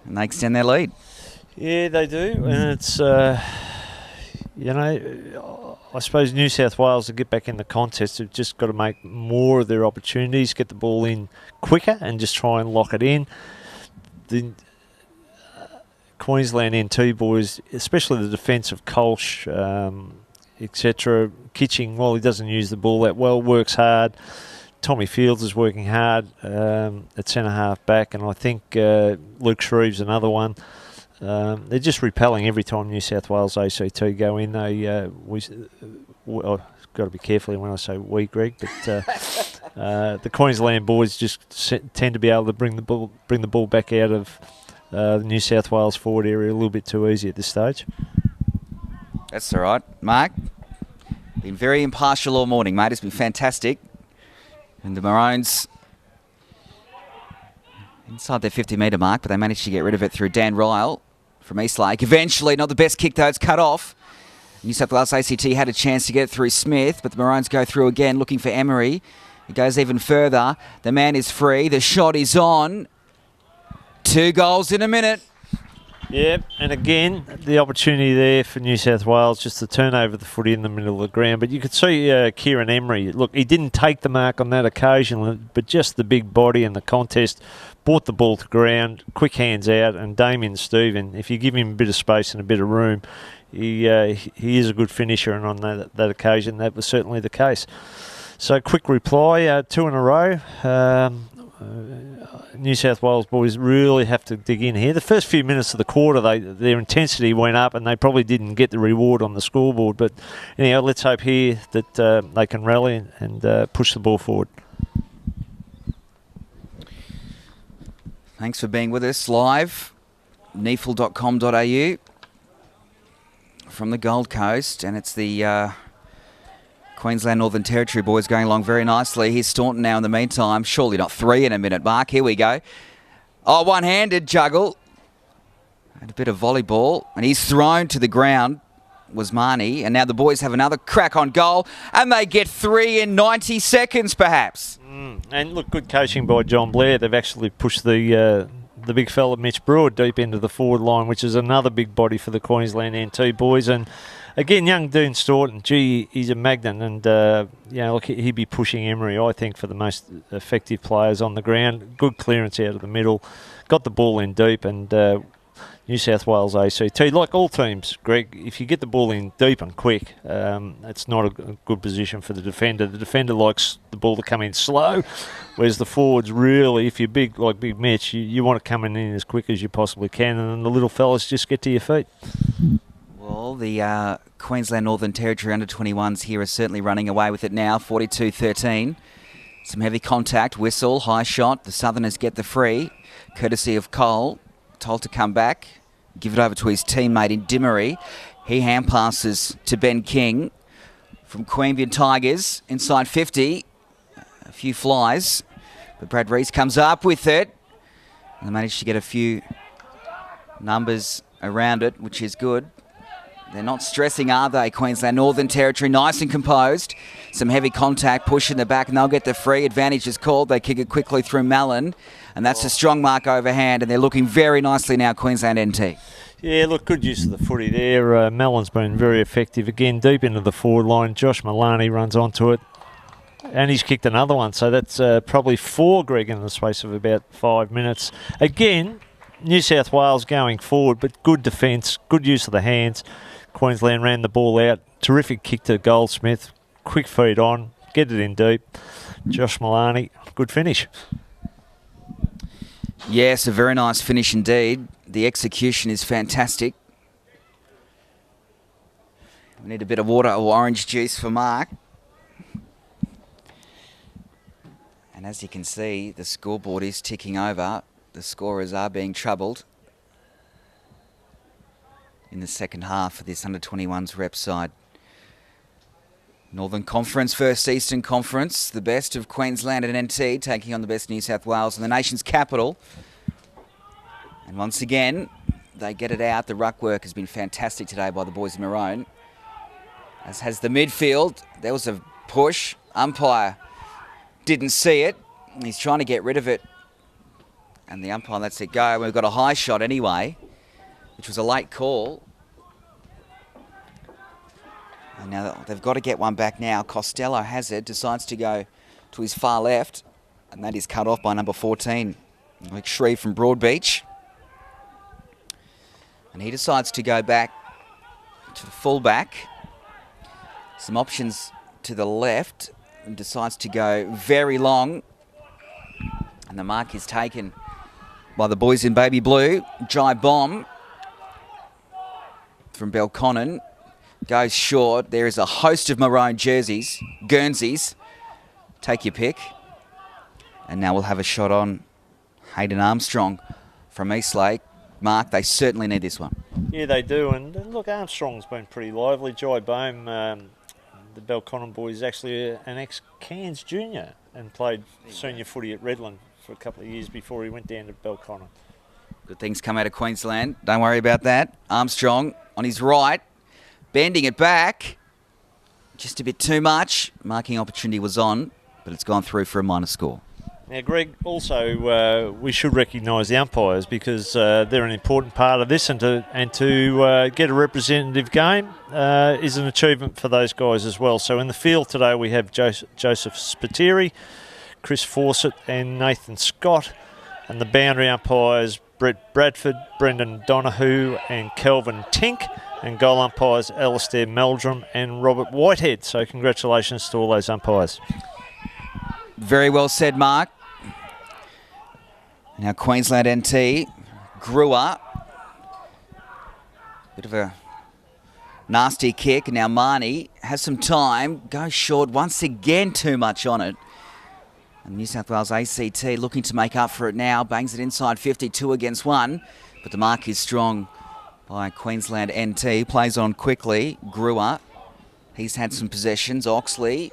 And they extend their lead. Yeah, they do. And it's, I suppose New South Wales to get back in the contest have just got to make more of their opportunities, get the ball in quicker and just try and lock it in. The Queensland NT boys, especially the defence of Kolsch, etc. Kitching, while he doesn't use the ball that well, works hard. Tommy Fields is working hard at centre-half back, and I think Luke Shreve's another one. They're just repelling every time New South Wales ACT go in. They I've got to be careful when I say we, Greg, but the Queensland boys just tend to be able to bring the ball back out of the New South Wales forward area a little bit too easy at this stage. That's all right, Mark. Been very impartial all morning, mate. It's been fantastic. And the Maroons inside their 50-metre mark, but they managed to get rid of it through Dan Ryle from Eastlake. Eventually, not the best kick though, it's cut off. New South Wales ACT had a chance to get it through Smith, but the Maroons go through again looking for Emery. It goes even further. The man is free. The shot is on. 2 goals in a minute. Yeah, and again, the opportunity there for New South Wales just to turn over the footy in the middle of the ground. But you could see Kieran Emery, look, he didn't take the mark on that occasion, but just the big body and the contest brought the ball to ground, quick hands out, and Damien Stephen, if you give him a bit of space and a bit of room, he is a good finisher, and on that occasion, that was certainly the case. So quick reply, 2 in a row. New South Wales boys really have to dig in here. The first few minutes of the quarter, their intensity went up and they probably didn't get the reward on the scoreboard. But anyhow, let's hope here that they can rally and push the ball forward. Thanks for being with us live. NEAFL.com.au from the Gold Coast, and it's the Queensland Northern Territory boys going along very nicely. Here's Staunton now in the meantime. Surely not 3 in a minute, Mark. Here we go. Oh, one-handed juggle. And a bit of volleyball. And he's thrown to the ground, was Marnie. And now the boys have another crack on goal. And they get 3 in 90 seconds, perhaps. And look, good coaching by John Blair. They've actually pushed the big fella Mitch Brewer deep into the forward line, which is another big body for the Queensland NT boys. And again, young Dean Staunton, gee, he's a magnet, and look, he'd be pushing Emery, I think, for the most effective players on the ground. Good clearance out of the middle, got the ball in deep, and New South Wales ACT, like all teams, Greg, if you get the ball in deep and quick, it's not a good position for the defender. The defender likes the ball to come in slow, whereas the forwards really, if you're big like Big Mitch, you want to come in as quick as you possibly can, and then the little fellas just get to your feet. Well, Well, the Queensland Northern Territory under-21s here are certainly running away with it now, 42-13. Some heavy contact, whistle, high shot. The Southerners get the free, courtesy of Cole. Told to come back, give it over to his teammate in Dimmery. He hand passes to Ben King from Queanbeyan Tigers, inside 50. A few flies, but Brad Rees comes up with it. And they managed to get a few numbers around it, which is good. They're not stressing, are they? Queensland Northern Territory, nice and composed. Some heavy contact, push in the back, and they'll get the free. Advantage is called. They kick it quickly through Mallon, and that's a strong mark overhand, and they're looking very nicely now, Queensland NT. Yeah, look, good use of the footy there. Mallon's been very effective. Again, deep into the forward line. Josh Maloney runs onto it, and he's kicked another one. So that's probably 4, Greg, in the space of about 5 minutes. Again, New South Wales going forward, but good defence, good use of the hands. Queensland ran the ball out. Terrific kick to Goldsmith. Quick feed on. Get it in deep. Josh Maloney, good finish. Yes, a very nice finish indeed. The execution is fantastic. We need a bit of water or orange juice for Mark. And as you can see, the scoreboard is ticking over. The scorers are being troubled in the second half for this under-21s rep side. Northern Conference versus Eastern Conference, the best of Queensland and NT taking on the best New South Wales in the nation's capital. And once again, they get it out. The ruck work has been fantastic today by the boys in maroon, as has the midfield. There was a push. Umpire didn't see it. He's trying to get rid of it, and the umpire lets it go. We've got a high shot anyway, which was a late call. And now they've got to get one back now. Costello has it, decides to go to his far left, and that is cut off by number 14, Luke Shreve from Broadbeach. And he decides to go back to the fullback. Some options to the left, and decides to go very long. And the mark is taken by the boys in baby blue. Jai Bomb from Belconnen goes short. There is a host of maroon jerseys, Guernseys. Take your pick. And now we'll have a shot on Hayden Armstrong from Eastlake. Mark, they certainly need this one. Yeah, they do. And look, Armstrong's been pretty lively. Jai Bohm, the Belconnen boy, is actually an ex-Cairns junior and played senior footy at Redland for a couple of years before he went down to Belconnen. Good things come out of Queensland. Don't worry about that. Armstrong on his right, bending it back. Just a bit too much. Marking opportunity was on, but it's gone through for a minor score. Now, Greg, also we should recognise the umpires because they're an important part of this, and to get a representative game is an achievement for those guys as well. So in the field today we have Joseph Spiteri, Chris Fawcett and Nathan Scott, and the boundary umpires Brett Bradford, Brendan Donahue and Kelvin Tink, and goal umpires Alistair Meldrum and Robert Whitehead. So congratulations to all those umpires. Very well said, Mark. Now Queensland NT, Brewer. Bit of a nasty kick. Now Marnie has some time, goes short once again, too much on it. And New South Wales ACT looking to make up for it now, bangs it inside 50, 2 against 1. But the mark is strong by Queensland NT, plays on quickly. Brewer, he's had some possessions. Oxley.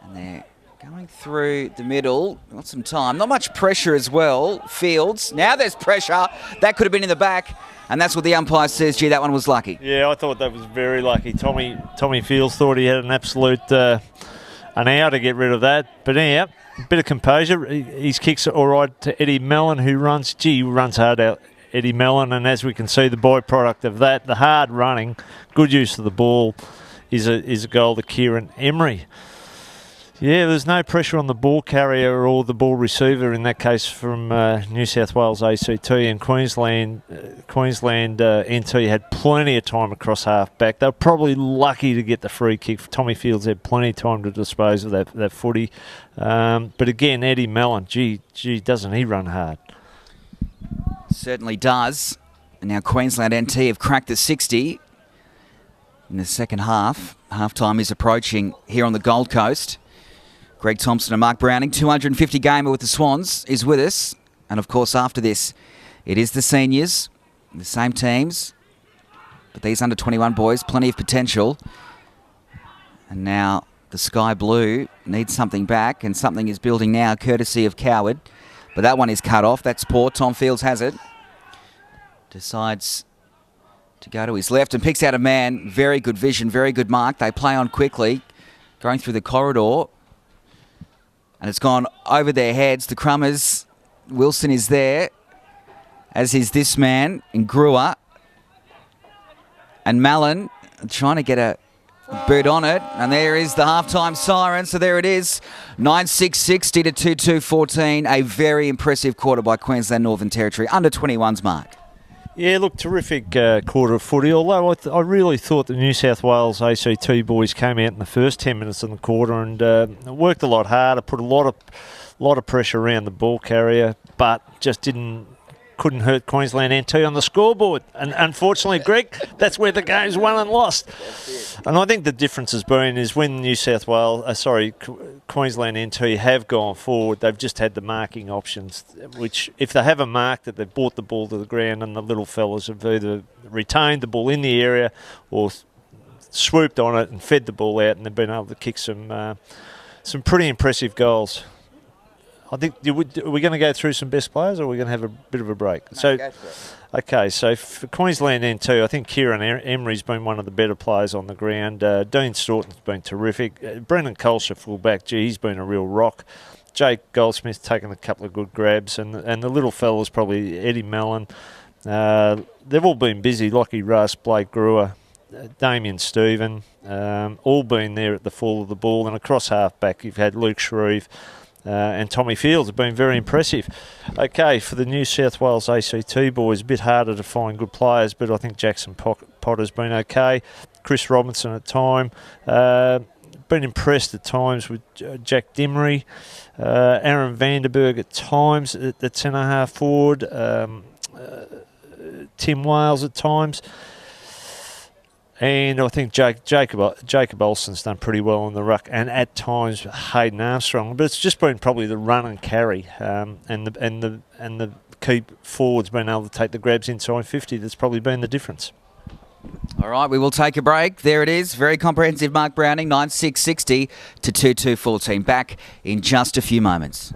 And they're going through the middle. Got some time. Not much pressure as well. Fields. Now there's pressure. That could have been in the back. And that's what the umpire says. Gee, that one was lucky. Yeah, I thought that was very lucky. Tommy Fields thought he had an absolute an hour to get rid of that. But anyhow, a bit of composure. His kicks are all right to Eddie Mellon, who runs hard out. Eddie Mellon, and as we can see, the byproduct of that, the hard running, good use of the ball, is a goal to Kieran Emery. Yeah, there's no pressure on the ball carrier or the ball receiver in that case from New South Wales ACT, and Queensland NT had plenty of time across half back. They were probably lucky to get the free kick. Tommy Fields had plenty of time to dispose of that footy. But again, Eddie Mellon, gee, doesn't he run hard? Certainly does. And now Queensland NT have cracked the 60 in the second half. Half-time is approaching here on the Gold Coast. Greg Thompson and Mark Browning, 250 gamer with the Swans, is with us. And of course, after this, it is the seniors, the same teams. But these under-21 boys, plenty of potential. And now the Sky Blue needs something back, and something is building now, courtesy of Coward. But that one is cut off. That's poor. Tom Fields has it. Decides to go to his left and picks out a man. Very good vision, very good mark. They play on quickly, going through the corridor. And it's gone over their heads. The Crummers, Wilson is there, as is this man in Brewer. And Mallon trying to get a boot on it. And there is the halftime siren. So there it is. 9-6-60 to 2-2-14. A very impressive quarter by Queensland Northern Territory. Under 21's mark. Yeah, look, terrific quarter of footy. Although I really thought the New South Wales ACT boys came out in the first 10 minutes of the quarter and worked a lot harder, put a lot of pressure around the ball carrier, but just couldn't hurt Queensland NT on the scoreboard. And unfortunately, Greg, that's where the game's won and lost. And I think the difference has been is when Queensland NT have gone forward, they've just had the marking options, which if they haven't marked it, they've brought the ball to the ground and the little fellas have either retained the ball in the area or swooped on it and fed the ball out, and they've been able to kick some pretty impressive goals. I think, are we going to go through some best players, or are we going to have a bit of a break? Okay, so for Queensland NT, I think Kieran Emery's been one of the better players on the ground. Dean Staunton's been terrific. Brendan Colsher, fullback, he's been a real rock. Jake Goldsmith taking a couple of good grabs, and the little fellas, probably Eddie Mellon. They've all been busy. Lockie Russ, Blake Brewer, Damien Stephen, all been there at the fall of the ball. And across half-back, you've had Luke Shreve, and Tommy Fields have been very impressive. Okay, for the New South Wales ACT boys, a bit harder to find good players, but I think Jackson Potter's been okay. Chris Robinson at time. Been impressed at times with Jack Dimmery. Aaron Vanderberg at times at the centre-half forward. Tim Wales at times. And I think Jacob Olsen's done pretty well on the ruck, and at times Hayden Armstrong. But it's just been probably the run and carry, and the key forwards being able to take the grabs inside 50. That's probably been the difference. All right, we will take a break. There it is. Very comprehensive, Mark Browning. 9-6-60 to 2-2-14. Back in just a few moments.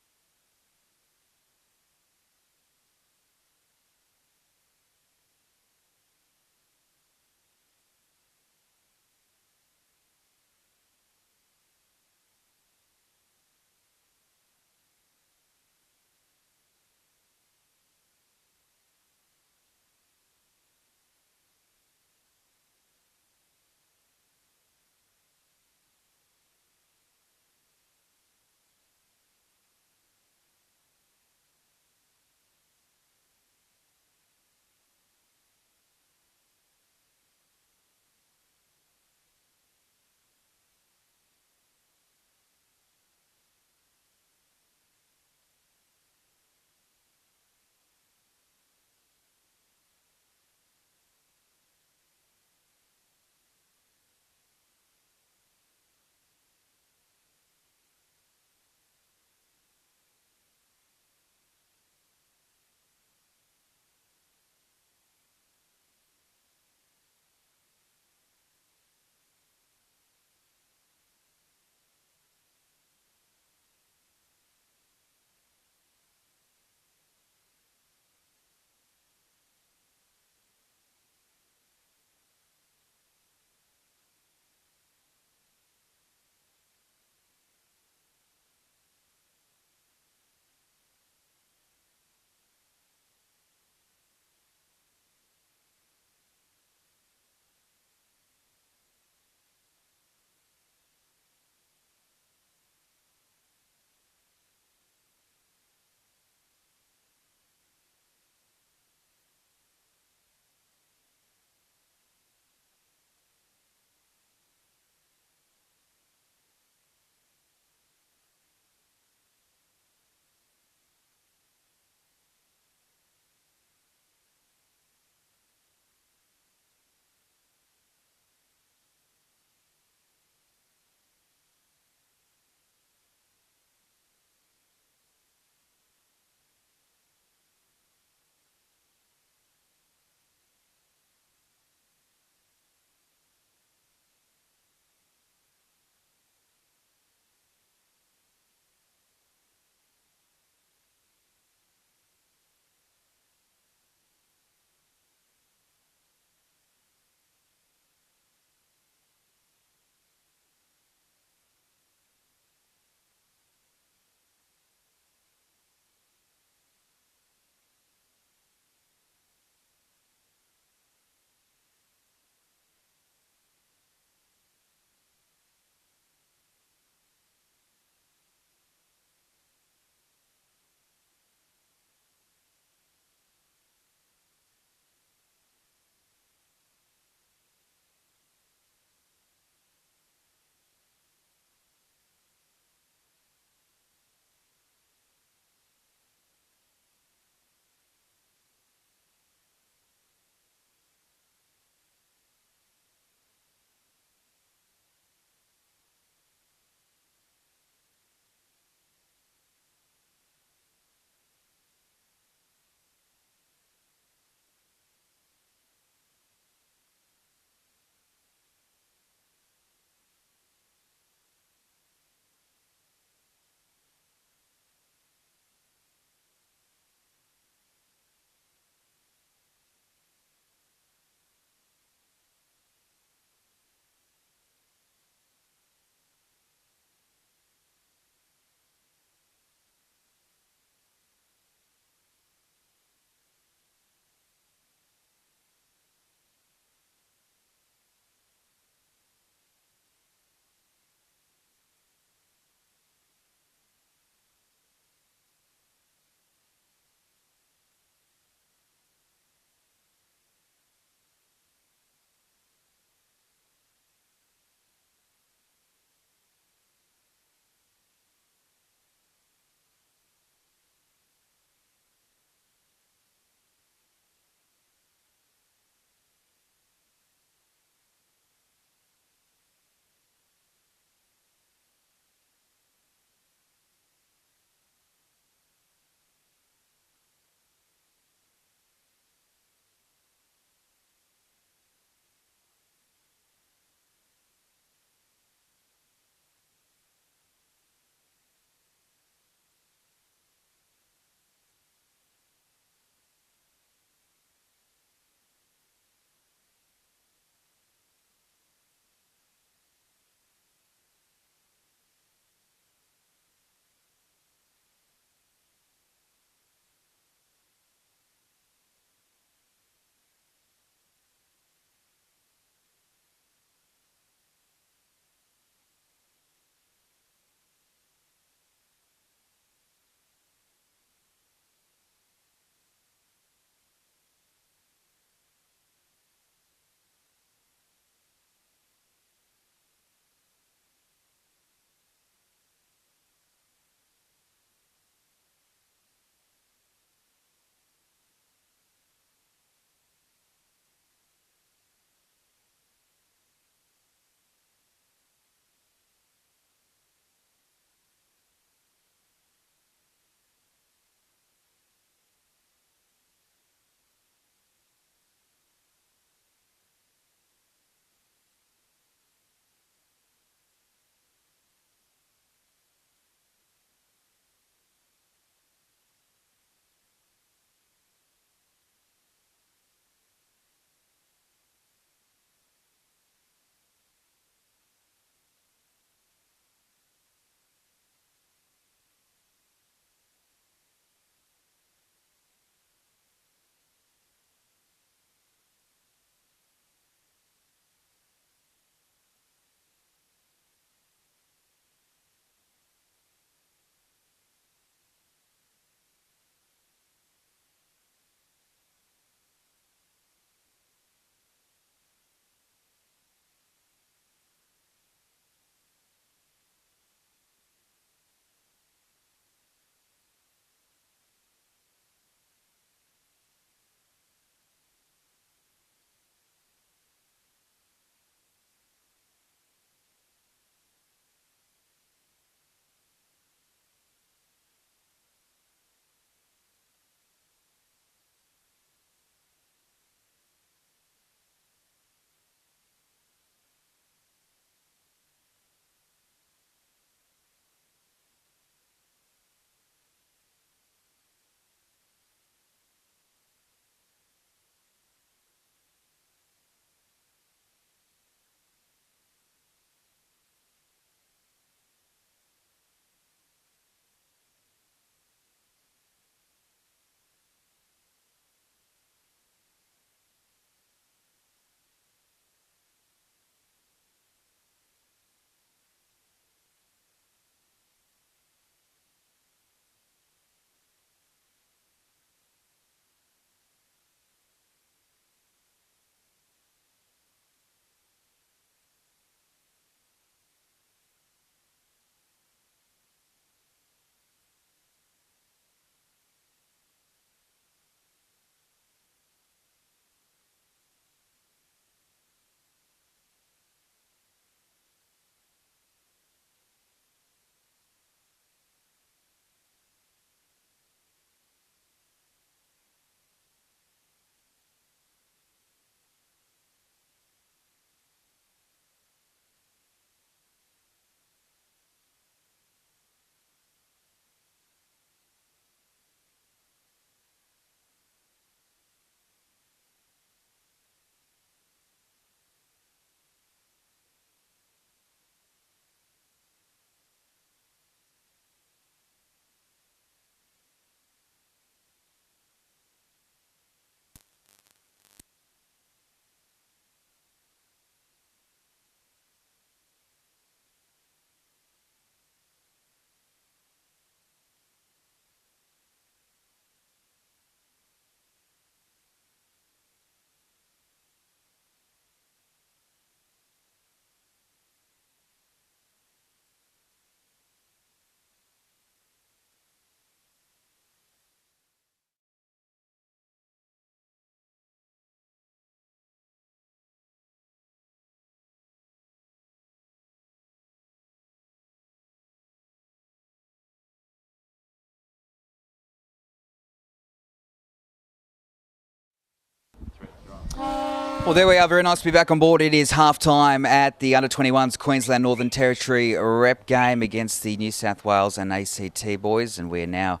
Well, there we are. Very nice to be back on board. It is half-time at the Under-21s Queensland Northern Territory rep game against the New South Wales and ACT boys, and we're now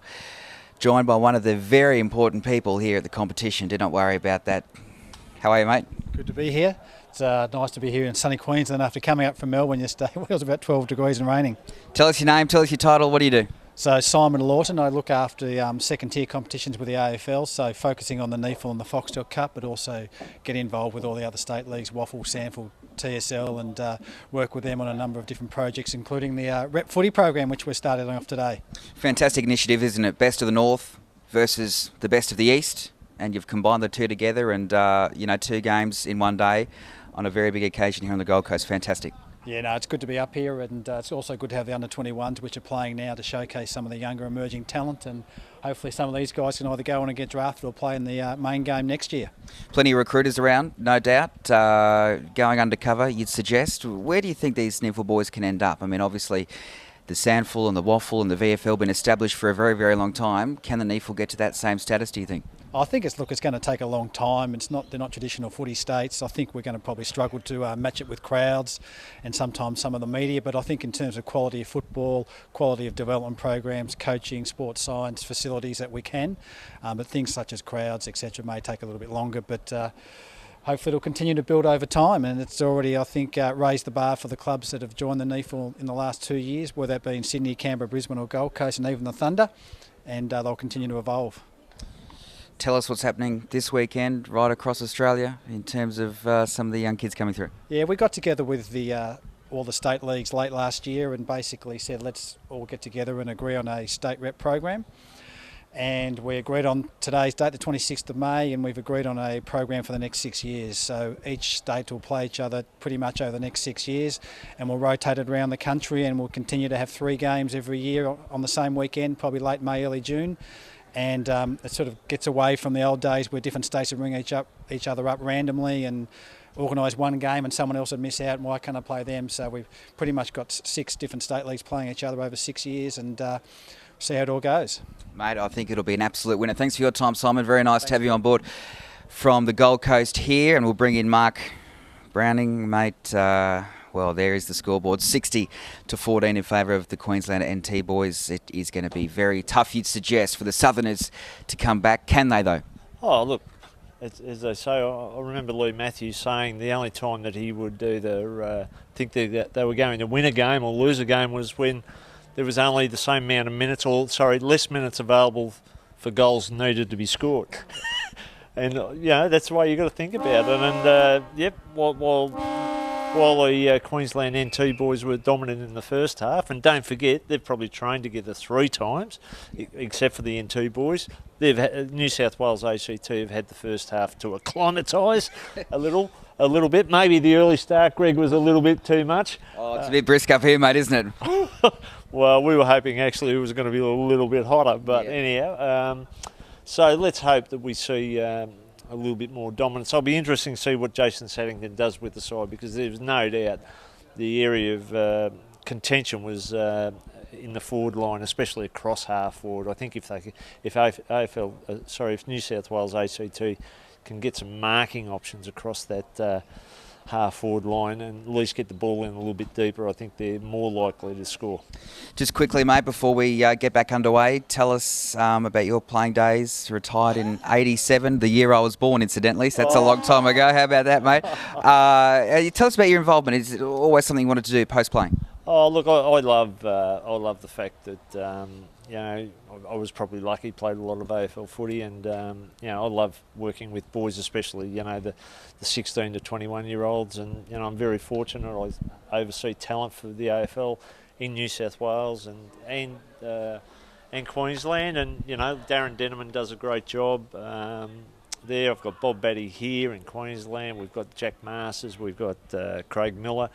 joined by one of the very important people here at the competition. Do not worry about that. How are you, mate? Good to be here. It's nice to be here in sunny Queensland after coming up from Melbourne yesterday. It was about 12 degrees and raining. Tell us your name, tell us your title. What do you do? So Simon Lawton, I look after second tier competitions with the AFL, so focusing on the NEAFL and the Foxtel Cup, but also get involved with all the other state leagues, WAFL, SANFL, TSL, and work with them on a number of different projects, including the Rep Footy program, which we're starting off today. Fantastic initiative, isn't it? Best of the North versus the best of the East, and you've combined the two together, and 2 games in one day on a very big occasion here on the Gold Coast. Fantastic. Yeah, no, it's good to be up here, and it's also good to have the under-21s, which are playing now, to showcase some of the younger emerging talent, and hopefully some of these guys can either go on and get drafted or play in the main game next year. Plenty of recruiters around, no doubt, going undercover, you'd suggest. Where do you think these NEAFL boys can end up? I mean, obviously, the SANFL and the WAFL and the VFL have been established for a very, very long time. Can the NEAFL get to that same status, do you think? I think it's going to take a long time. They're not traditional footy states. I think we're going to probably struggle to match it with crowds and sometimes some of the media. But I think in terms of quality of football, quality of development programs, coaching, sports science, facilities, that we can. But things such as crowds, etc., may take a little bit longer. But hopefully it'll continue to build over time. And it's already, I think, raised the bar for the clubs that have joined the NEAFL in the last 2 years, whether that be in Sydney, Canberra, Brisbane or Gold Coast, and even the Thunder. And they'll continue to evolve. Tell us what's happening this weekend right across Australia in terms of some of the young kids coming through. Yeah, we got together with all the state leagues late last year and basically said let's all get together and agree on a state rep program. And we agreed on today's date, the 26th of May, and we've agreed on a program for the next 6 years. So each state will play each other pretty much over the next 6 years, and we'll rotate it around the country, and we'll continue to have 3 games every year on the same weekend, probably late May, early June. And it sort of gets away from the old days where different states would ring each other up randomly and organise one game and someone else would miss out, and why can't I play them? So we've pretty much got 6 different state leagues playing each other over 6 years, and see how it all goes. Mate, I think it'll be an absolute winner. Thanks for your time, Simon. Very nice to have you on board from the Gold Coast here, and we'll bring in Mark Browning, mate. Well, there is the scoreboard, 60-14 in favour of the Queensland NT boys. It is going to be very tough, you'd suggest, for the Southerners to come back. Can they, though? Oh, look, as they say, I remember Lee Matthews saying the only time that he would either think that they were going to win a game or lose a game was when there was only the same amount of minutes, less minutes available for goals needed to be scored. And, that's the way you've got to think about it. And, while the Queensland NT boys were dominant in the first half, and don't forget, they've probably trained together 3 times, except for the NT boys. New South Wales ACT have had the first half to acclimatise a little bit. Maybe the early start, Greg, was a little bit too much. Oh, it's a bit brisk up here, mate, isn't it? Well, we were hoping actually it was going to be a little bit hotter, but anyhow. So let's hope that we see a little bit more dominance. I'll be interested to see what Jason Saddington does with the side, because there's no doubt the area of contention was in the forward line, especially across half forward. I think if New South Wales ACT can get some marking options across that half forward line and at least get the ball in a little bit deeper, I think they're more likely to score. Just quickly, mate, before we get back underway, tell us about your playing days. Retired in 87, the year I was born, incidentally, so that's a long time ago. How about that, mate? Tell us about your involvement. Is it always something you wanted to do post-playing? Oh, look, I love the fact that I was probably lucky, played a lot of AFL footy, and I love working with boys, especially the 16 to 21 year olds, and I'm very fortunate. I oversee talent for the AFL in New South Wales and Queensland, and Darren Denneman does a great job there. I've got Bob Batty here in Queensland. We've got Jack Masters. We've got Craig Miller.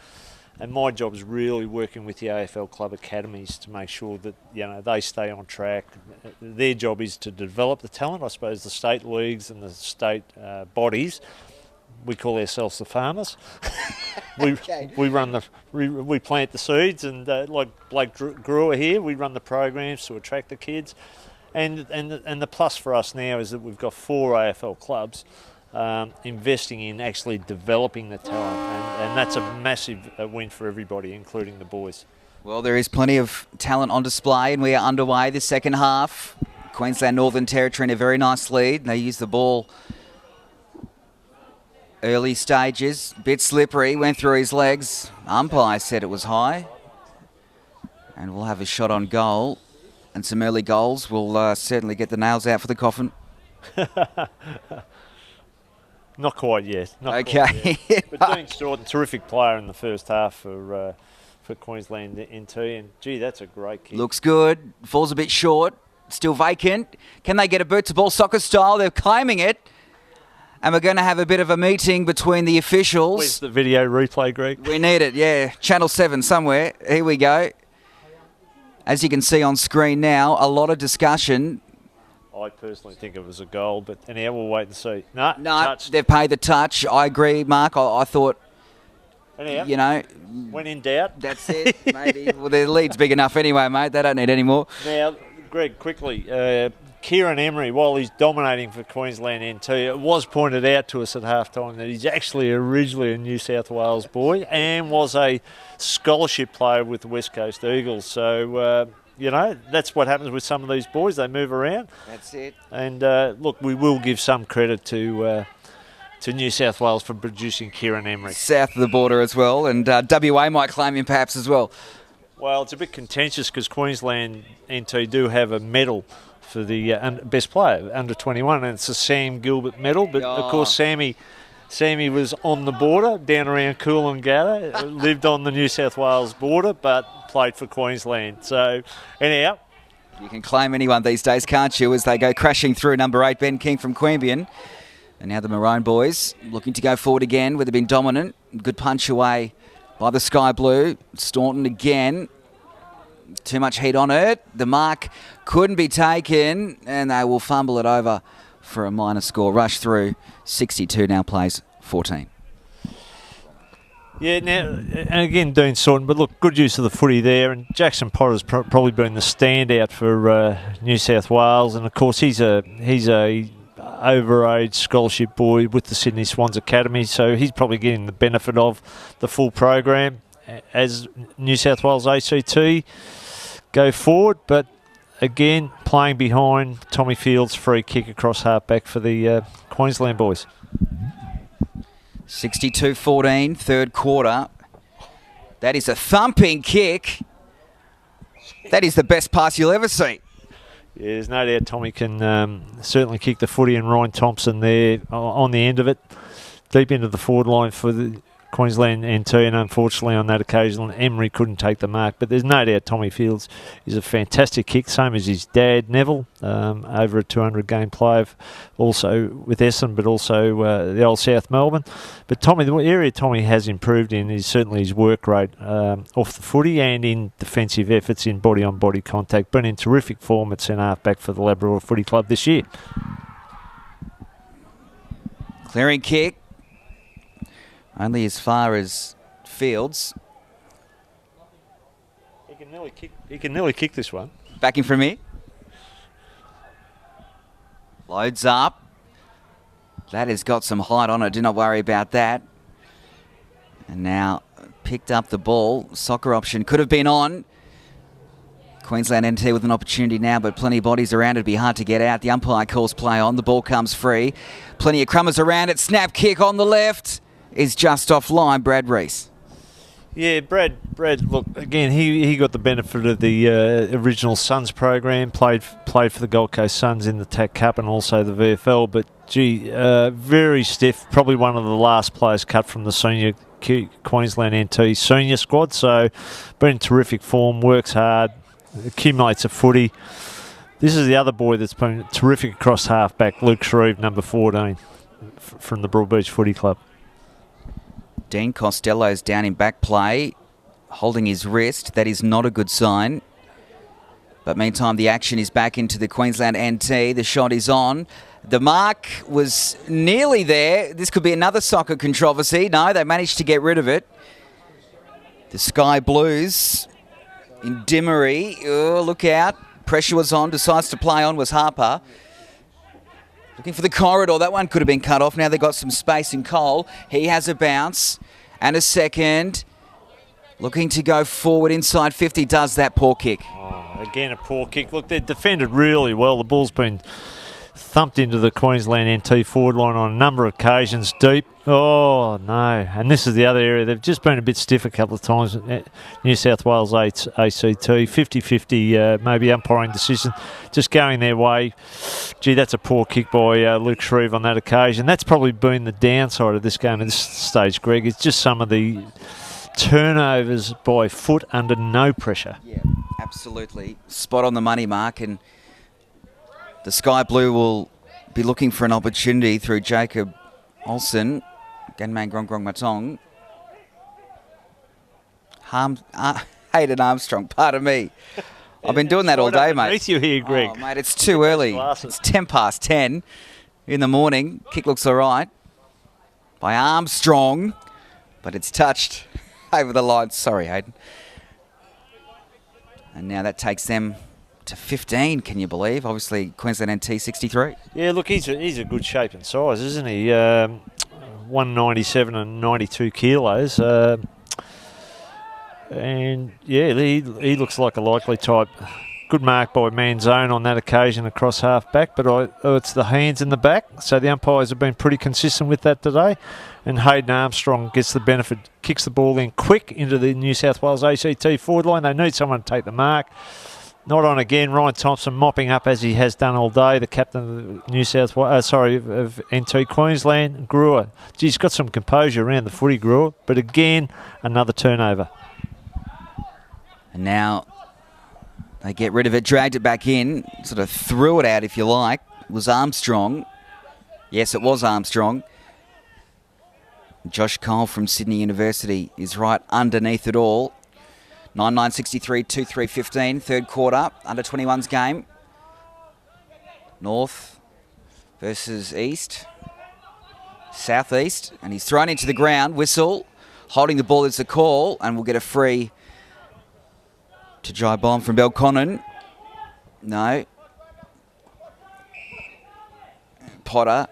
And my job is really working with the AFL club academies to make sure that they stay on track. Their job is to develop the talent. I suppose the state leagues and the state bodies, we call ourselves the farmers. We plant the seeds, and like Blake Brewer here, we run the programs to attract the kids. And the plus for us now is that we've got 4 AFL clubs. investing in actually developing the talent, and that's a massive win for everybody, including the boys. Well, there is plenty of talent on display, and we are underway the second half. Queensland Northern Territory in a very nice lead. They use the ball early stages. Bit slippery, went through his legs. Umpire said it was high. And we'll have a shot on goal. And some early goals will certainly get the nails out for the coffin. Not quite yet. Okay. But Dean Staunton, terrific player in the first half for Queensland NT, and gee, that's a great kick. Looks good. Falls a bit short. Still vacant. Can they get a boot to ball soccer style? They're claiming it. And we're going to have a bit of a meeting between the officials. Where's the video replay, Greg? We need it, yeah. Channel 7 somewhere. Here we go. As you can see on screen now, a lot of discussion. I personally think it was a goal, but anyhow, we'll wait and see. No, touched. They've paid the touch. I agree, Mark. I thought, anyhow, you know. When in doubt. That's it, maybe. Well, their lead's big enough anyway, mate. They don't need any more. Now, Greg, quickly, Kieran Emery, while he's dominating for Queensland NT, it was pointed out to us at halftime that he's actually originally a New South Wales boy and was a scholarship player with the West Coast Eagles. So, that's what happens with some of these boys. They move around. That's it. And, look, we will give some credit to New South Wales for producing Kieran Emery. South of the border as well, and WA might claim him perhaps as well. Well, it's a bit contentious because Queensland NT do have a medal for the best player, under 21, and it's a Sam Gilbert medal. But, of course, Sammy was on the border, down around Coolangatta, lived on the New South Wales border, but played for Queensland. So, anyhow. You can claim anyone these days, can't you, as they go crashing through number 8, Ben King from Queanbeyan. And now the Maroon boys looking to go forward again, where they've been dominant. Good punch away by the Sky Blue. Staunton again. Too much heat on it. The mark couldn't be taken, and they will fumble it over for a minor score. Rush through. 62 now plays 14. Yeah, now, and again, Dean Staunton, but look, good use of the footy there, and Jackson Potter's probably been the standout for New South Wales, and of course he's a overage scholarship boy with the Sydney Swans Academy, so he's probably getting the benefit of the full program as New South Wales ACT go forward. But again, playing behind Tommy Field's free kick across halfback for the Queensland boys. 62-14, third quarter. That is a thumping kick. That is the best pass you'll ever see. Yeah, there's no doubt Tommy can certainly kick the footy, and Ryan Thompson there on the end of it, deep into the forward line for the Queensland NT, and unfortunately on that occasion Emery couldn't take the mark. But there's no doubt Tommy Fields is a fantastic kick, same as his dad Neville, over a 200 game player, also with Essendon, but also the old South Melbourne. But Tommy, the area Tommy has improved in is certainly his work rate off the footy and in defensive efforts in body-on-body contact. Been in terrific form at centre half-back for the Labrador Footy Club this year. Clearing kick. Only as far as Fields. He can nearly kick this one. Backing from here. Loads up. That has got some height on it. Do not worry about that. And now picked up the ball. Soccer option could have been on. Queensland NT with an opportunity now, but plenty of bodies around. It'd be hard to get out. The umpire calls play on. The ball comes free. Plenty of crummers around it. Snap kick on the left. Is just offline, Brad Reese. Yeah, Brad. Look, again, he got the benefit of the original Suns program. Played for the Gold Coast Suns in the TAC Cup and also the VFL. But very stiff. Probably one of the last players cut from the senior Queensland NT senior squad. So, been in terrific form. Works hard. Accumulates a footy. This is the other boy that's been terrific across halfback. Luke Shreve, number 14, from the Broadbeach Footy Club. Dean Costello's down in back play, holding his wrist. That is not a good sign. But meantime, the action is back into the Queensland NT. The shot is on. The mark was nearly there. This could be another soccer controversy. No, they managed to get rid of it. The Sky Blues in Dimmery. Oh, look out. Pressure was on. Decides to play on was Harper. Looking for the corridor. That one could have been cut off. Now they've got some space in Cole. He has a bounce and a second. Looking to go forward inside 50. Does that poor kick. Oh, again, a poor kick. Look, they've defended really well. The ball's been thumped into the Queensland NT forward line on a number of occasions deep. Oh, no. And this is the other area. They've just been a bit stiff a couple of times. New South Wales ACT, 50-50 maybe umpiring decision just going their way. Gee, that's a poor kick by Luke Shreve on that occasion. That's probably been the downside of this game at this stage, Greg. It's just some of the turnovers by foot under no pressure. Yeah, absolutely. Spot on the money, Mark. And the Sky Blue will be looking for an opportunity through Jacob Olsen. Ganman Grong Grong Matong. Hayden Armstrong, pardon me. I've been doing that all day, mate. Underneath you here, Greg. Oh, mate, it's too early. It's 10 past 10 in the morning. Kick looks all right by Armstrong, but it's touched over the line. Sorry, Hayden. And now that takes them to 15, can you believe? Obviously, Queensland NT 63. Yeah, look, he's a good shape and size, isn't he? 197 and 92 kilos. And, yeah, he looks like a likely type. Good mark by Manzone on that occasion across half-back, but it's the hands in the back, so the umpires have been pretty consistent with that today. And Hayden Armstrong gets the benefit, kicks the ball in quick into the New South Wales ACT forward line. They need someone to take the mark. Not on again. Ryan Thompson mopping up as he has done all day. The captain of New South Wales, of NT Queensland, Brewer. He's got some composure around the footy, Brewer. But again, another turnover. And now they get rid of it, dragged it back in, sort of threw it out, if you like. It was Armstrong. Yes, it was Armstrong. Josh Cole from Sydney University is right underneath it all. 9-9-63, 2-3-15, third quarter, under 21's game. North versus East. Southeast, and he's thrown into the ground. Whistle, holding the ball is the call, and we'll get a free to Jai Bomb from Belconnen. No. Potter.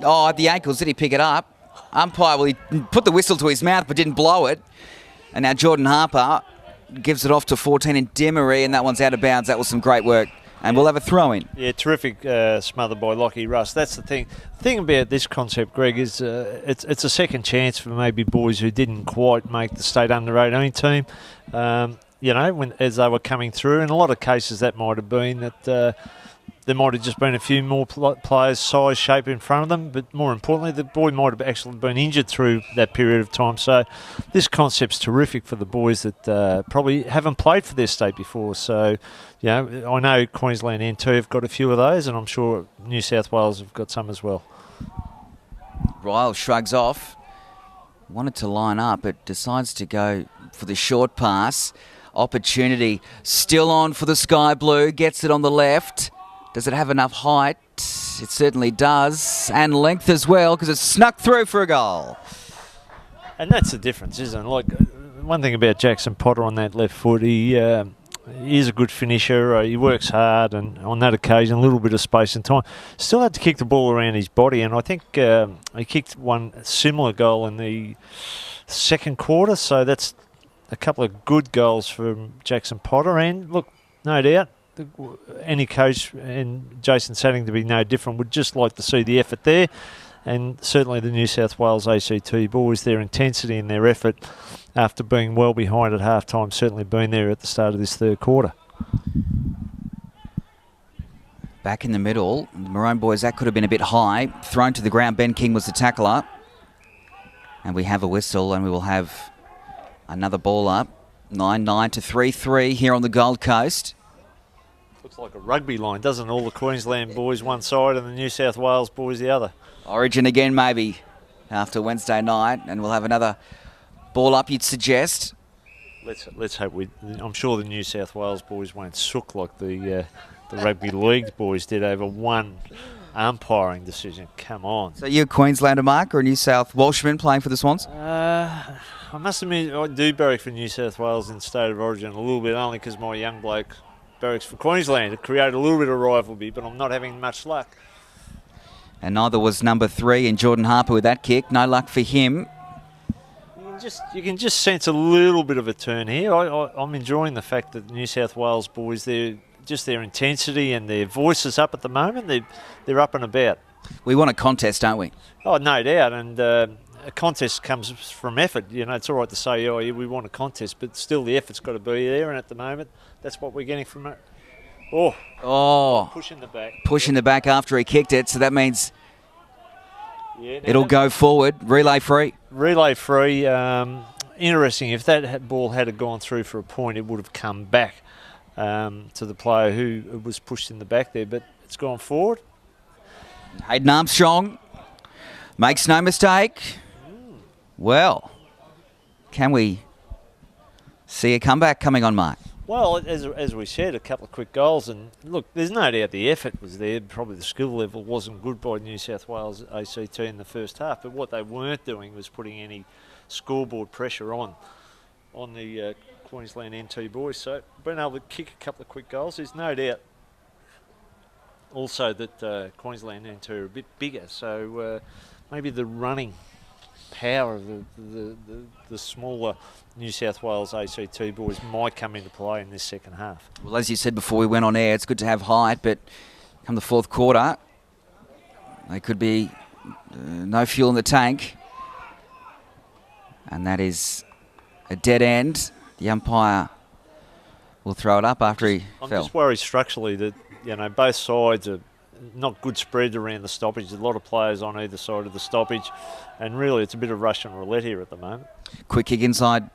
Oh, at the ankles, did he pick it up? Umpire, well, he put the whistle to his mouth but didn't blow it. And now Jordan Harper gives it off to 14 and Demery, and that one's out of bounds. That was some great work. And we'll have a throw-in. Yeah, terrific smother by Lockie Russ. That's the thing. The thing about this concept, Greg, is it's a second chance for maybe boys who didn't quite make the state under-18 team. As they were coming through. In a lot of cases, that might have been that there might have just been a few more players, size, shape in front of them, but more importantly, the boy might have actually been injured through that period of time. So this concept's terrific for the boys that probably haven't played for their state before. So, I know Queensland NT have got a few of those, and I'm sure New South Wales have got some as well. Ryle shrugs off, wanted to line up, but decides to go for the short pass. Opportunity still on for the Sky Blue, gets it on the left. Does it have enough height? It certainly does. And length as well, because it's snuck through for a goal. And that's the difference, isn't it? Like, one thing about Jackson Potter on that left foot, he is a good finisher. He works hard, and on that occasion, a little bit of space and time. Still had to kick the ball around his body, and I think he kicked one similar goal in the second quarter, so that's a couple of good goals from Jackson Potter. And, look, no doubt, any coach, and Jason Sanning to be no different, would just like to see the effort there, and certainly the New South Wales ACT boys, their intensity and their effort after being well behind at half-time, certainly been there at the start of this third quarter. Back in the middle, the Maroon boys, that could have been a bit high. Thrown to the ground, Ben King was the tackler. And we have a whistle, and we will have another ball up. 9-9 to 3-3 here on the Gold Coast. Looks like a rugby line, doesn't it? All the Queensland boys one side and the New South Wales boys the other. Origin again, maybe, after Wednesday night, and we'll have another ball up, you'd suggest. Let's hope I'm sure the New South Wales boys won't sook like the rugby league boys did over one umpiring decision. Come on. So you're a Queenslander, Mark, or a New South Welshman playing for the Swans? I must admit, I do barrack for New South Wales in state of origin a little bit, only because my young bloke barracks for Queensland to create a little bit of rivalry, but I'm not having much luck. And neither was number 3 in Jordan Harper with that kick. No luck for him. You can just sense a little bit of a turn here. I'm enjoying the fact that the New South Wales boys, their intensity and their voices up at the moment, they're up and about. We want a contest, don't we? Oh, no doubt. And a contest comes from effort. You know, it's all right to say, oh, yeah, we want a contest, but still the effort's got to be there. And at the moment, that's what we're getting from it. Oh, pushing the back. Pushing the back after he kicked it, so that means it'll go forward. Relay free. Relay free. Interesting, if that ball had gone through for a point, it would have come back to the player who was pushed in the back there, but it's gone forward. Hayden Armstrong makes no mistake. Well, can we see a comeback coming on, Mark? Well, as we said, a couple of quick goals, and look, there's no doubt the effort was there. Probably the skill level wasn't good by New South Wales ACT in the first half, but what they weren't doing was putting any scoreboard pressure on the Queensland NT boys. So being able to kick a couple of quick goals, there's no doubt also that Queensland NT are a bit bigger, so maybe the running power of the smaller New South Wales ACT boys might come into play in this second half. Well, as you said before we went on air, it's good to have height, but come the fourth quarter, they could be no fuel in the tank. And that is a dead end. The umpire will throw it up after he fell. I'm just worried structurally that, you know, both sides are not good spread around the stoppage. There's a lot of players on either side of the stoppage, and really it's a bit of Russian roulette here at the moment. Quick kick inside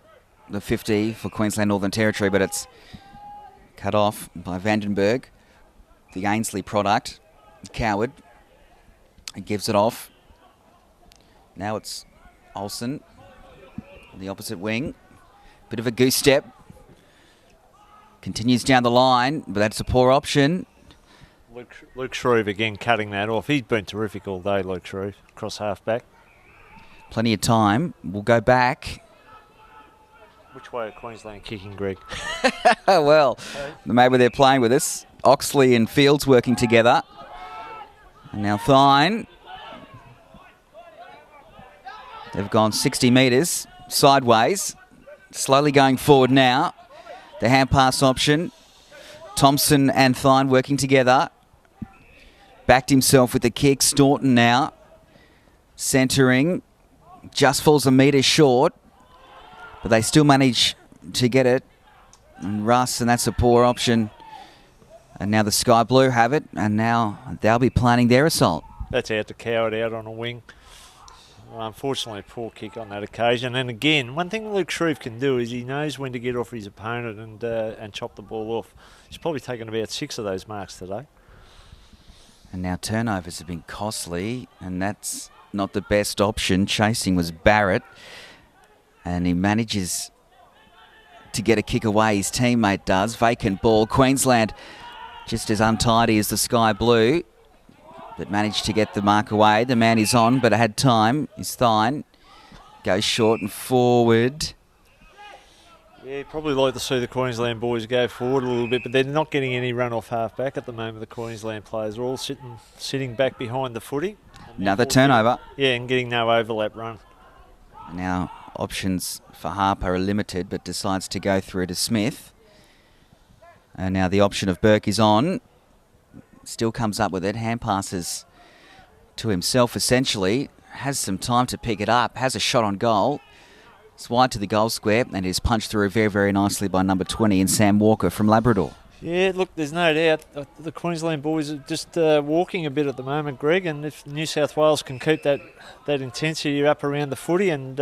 the 50 for Queensland Northern Territory, but it's cut off by Vandenberg, the Ainsley product. Coward. He gives it off. Now it's Olsen on the opposite wing. Bit of a goose step. Continues down the line, but that's a poor option. Luke Shreve again cutting that off. He's been terrific all day, Luke Shreve, across half back. Plenty of time. We'll go back. Which way are Queensland kicking, Greg? Well, maybe they're playing with us. Oxley and Fields working together. And now Thine. They've gone 60 metres sideways. Slowly going forward now. The hand pass option. Thompson and Thine working together. Backed himself with the kick. Staunton now. Centering. Just falls a metre short. But they still manage to get it. And Russ, and that's a poor option. And now the Sky Blue have it. And now they'll be planning their assault. That's out to Coward out on a wing. Unfortunately, a poor kick on that occasion. And again, one thing Luke Shreve can do is he knows when to get off his opponent and chop the ball off. He's probably taken about 6 of those marks today. And now turnovers have been costly, and that's not the best option. Chasing was Barrett, and he manages to get a kick away. His teammate does. Vacant ball. Queensland just as untidy as the Sky Blue, but managed to get the mark away. The man is on, but had time. His Thine goes short and forward. Yeah, probably like to see the Queensland boys go forward a little bit, but they're not getting any run off half back at the moment. The Queensland players are all sitting back behind the footy. Another turnover. Yeah, and getting no overlap run. Now options for Harper are limited, but decides to go through to Smith. And now the option of Burke is on. Still comes up with it. Hand passes to himself essentially. Has some time to pick it up. Has a shot on goal. It's wide to the goal square, and it is punched through very, very nicely by number 20 in Sam Walker from Labrador. Yeah, look, there's no doubt the Queensland boys are just walking a bit at the moment, Greg, and if New South Wales can keep that intensity up around the footy and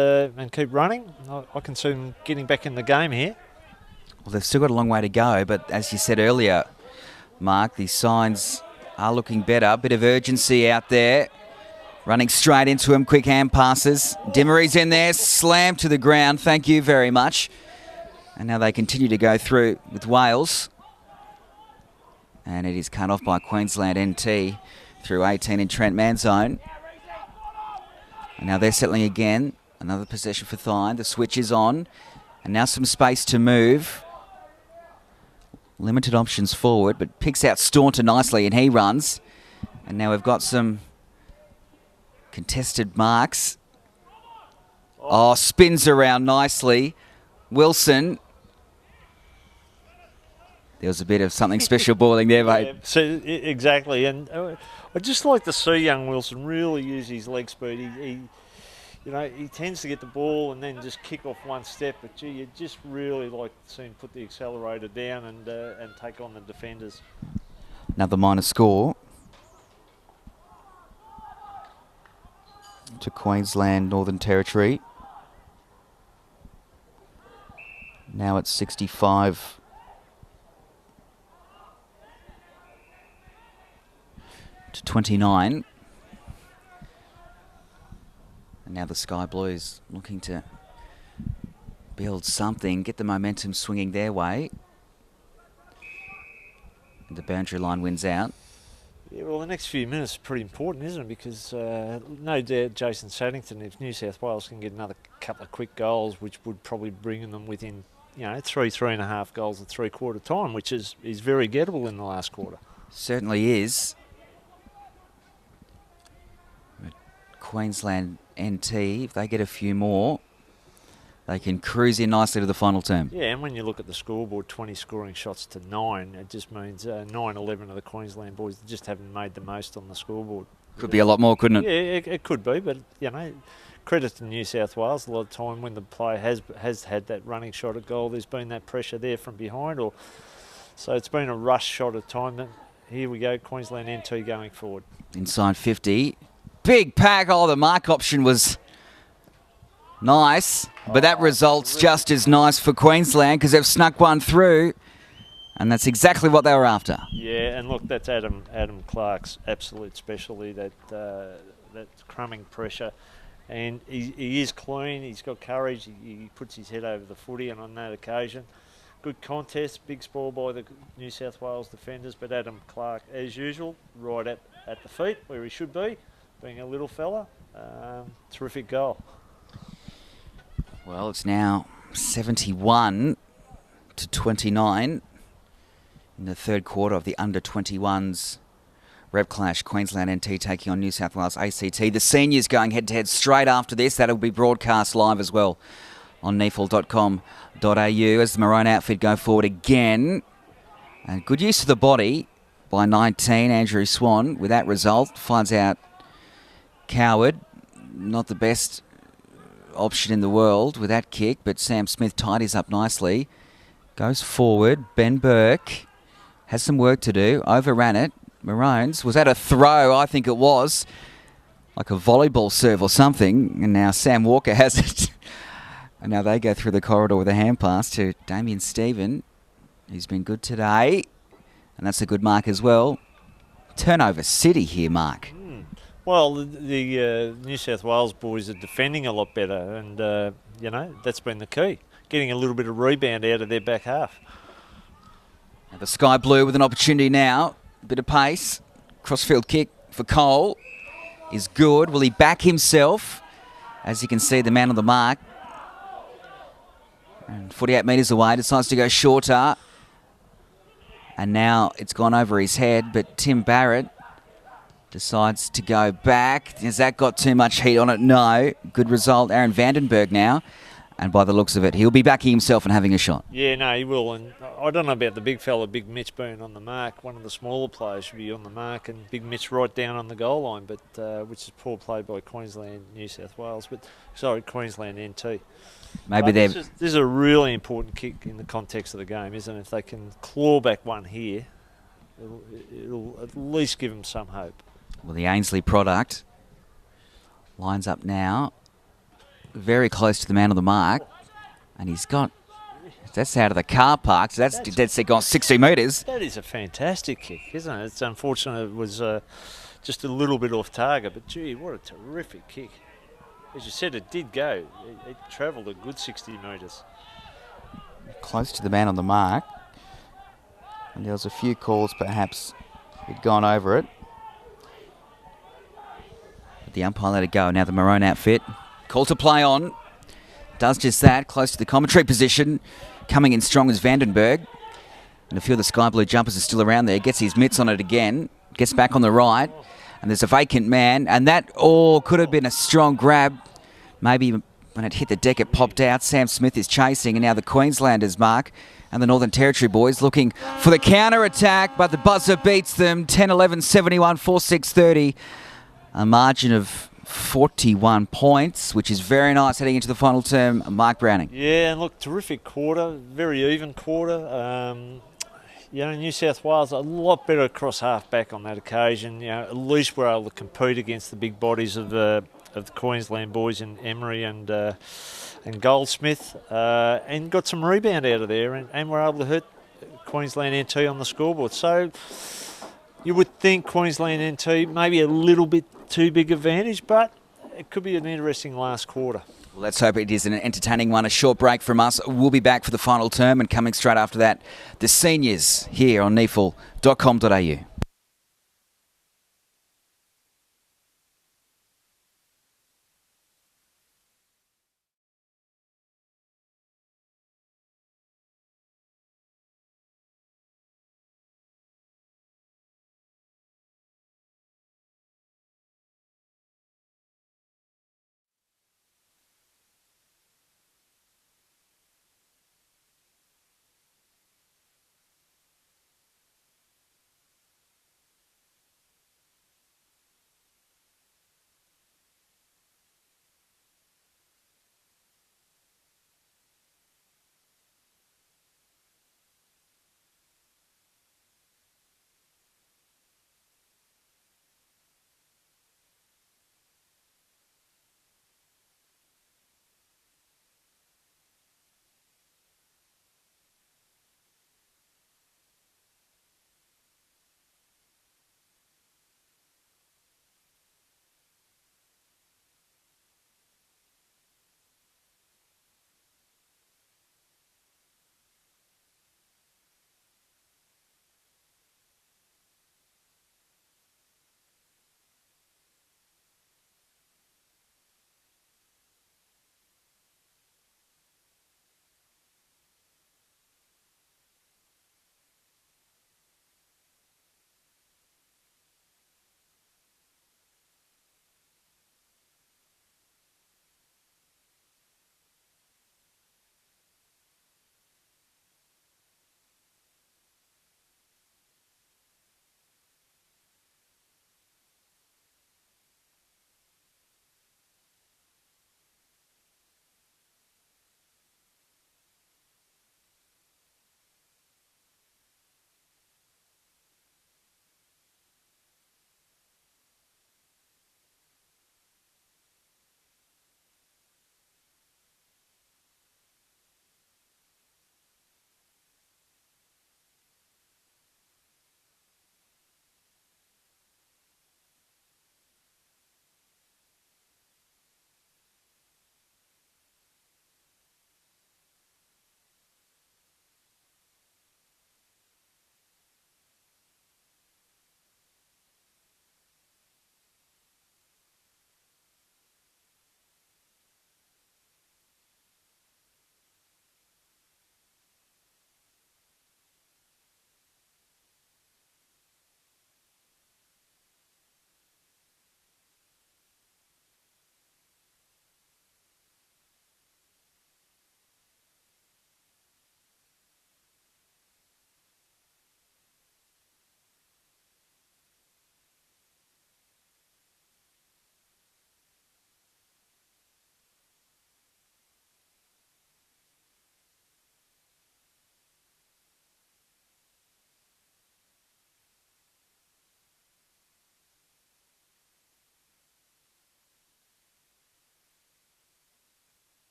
keep running, I can see them getting back in the game here. Well, they've still got a long way to go, but as you said earlier, Mark, the signs are looking better. A bit of urgency out there. Running straight into him, quick hand passes. Dimmery's in there, slammed to the ground. Thank you very much. And now they continue to go through with Wales. And it is cut off by Queensland NT through 18 in Trent Manzone. And now they're settling again. Another possession for Thine. The switch is on. And now some space to move. Limited options forward, but picks out Staunton nicely, and he runs. And now we've got some contested marks. Oh, spins around nicely. Wilson. There was a bit of something special boiling there, mate. Yeah, so, exactly. And I just like to see young Wilson really use his leg speed. He tends to get the ball and then just kick off one step. But, gee, you just really like to see him put the accelerator down and take on the defenders. Another minor score to Queensland Northern Territory. Now it's 65 to 29. And now the Sky Blues looking to build something, get the momentum swinging their way. And the boundary line wins out. Yeah, well, the next few minutes are pretty important, isn't it? Because no doubt Jason Saddington, if New South Wales can get another couple of quick goals, which would probably bring them within, 3.5 goals at three-quarter time, which is very gettable in the last quarter. Certainly is. But Queensland NT, if they get a few more, they can cruise in nicely to the final term. Yeah, and when you look at the scoreboard, 20 scoring shots to 9, it just means 9-11 of the Queensland boys just haven't made the most on the scoreboard. Could be a lot more, couldn't it? Yeah, it could be, but, credit to New South Wales. A lot of time when the player has had that running shot at goal, there's been that pressure there from behind. So it's been a rush shot of time. Here we go, Queensland NT going forward. Inside 50. Big pack. Oh, the mark option was nice, but that result's just as nice for Queensland because they've snuck one through, and that's exactly what they were after. Yeah, and look, that's Adam Clark's absolute specialty, that crumbing pressure. And he is clean, he's got courage, he puts his head over the footy, and on that occasion, good contest, big spoil by the New South Wales defenders, but Adam Clark, as usual, right at the feet where he should be, being a little fella. Terrific goal. Well, it's now 71 to 29 in the third quarter of the under-21s Rep Clash. Queensland NT taking on New South Wales ACT. The seniors going head-to-head straight after this. That'll be broadcast live as well on NEAFL.com.au as the Maroon outfit go forward again. And good use of the body by 19, Andrew Swan. With that result, finds out Coward, not the best option in the world with that kick, but Sam Smith tidies up nicely. Goes forward. Ben Burke has some work to do. Overran it. Maroons. Was that a throw? I think it was. Like a volleyball serve or something. And now Sam Walker has it. And now they go through the corridor with a hand pass to Damien Stephen, who's been good today. And that's a good mark as well. Turnover city here, Mark. Well, the New South Wales boys are defending a lot better, and, that's been the key. Getting a little bit of rebound out of their back half. Now the Sky Blue with an opportunity now. A bit of pace. Crossfield kick for Cole is good. Will he back himself? As you can see, the man on the mark. And 48 metres away, decides to go shorter. And now it's gone over his head, but Tim Barrett decides to go back. Has that got too much heat on it? No. Good result. Aaron Vandenberg now. And by the looks of it, he'll be backing himself and having a shot. Yeah, no, he will. And I don't know about the big fella, Big Mitch, being on the mark. One of the smaller players should be on the mark, and Big Mitch right down on the goal line, but which is poor play by Queensland, New South Wales. Queensland NT. Maybe they're... This is a really important kick in the context of the game, isn't it? If they can claw back one here, it'll at least give them some hope. Well, the Ainsley product lines up now, very close to the man on the mark, and he's got... That's out of the car park, so that's gone 60 metres. That is a fantastic kick, isn't it? It's unfortunate it was just a little bit off target, but gee, what a terrific kick. As you said, it did go. It travelled a good 60 metres. Close to the man on the mark. And there was a few calls, perhaps, he'd gone over it. But the umpire let it go. Now the Maroon outfit. Call to play on. Does just that, close to the commentary position. Coming in strong as Vandenberg. And a few of the sky blue jumpers are still around there. Gets his mitts on it again. Gets back on the right. And there's a vacant man. And that could have been a strong grab. Maybe when it hit the deck, it popped out. Sam Smith is chasing. And now the Queenslanders, Mark, and the Northern Territory boys looking for the counter-attack. But the buzzer beats them. 10-11, 71, 4-6, 30. A margin of 41 points, which is very nice heading into the final term. Mark Browning. Yeah, and look, terrific quarter, very even quarter. New South Wales a lot better across half-back on that occasion. At least we're able to compete against the big bodies of the Queensland boys in Emery and Goldsmith, and got some rebound out of there, and we're able to hit Queensland NT on the scoreboard. So you would think Queensland NT maybe a little bit too big advantage, but it could be an interesting last quarter. Well, let's hope it is an entertaining one. A short break from us. We'll be back for the final term, and coming straight after that, the seniors here on NEAFL.com.au.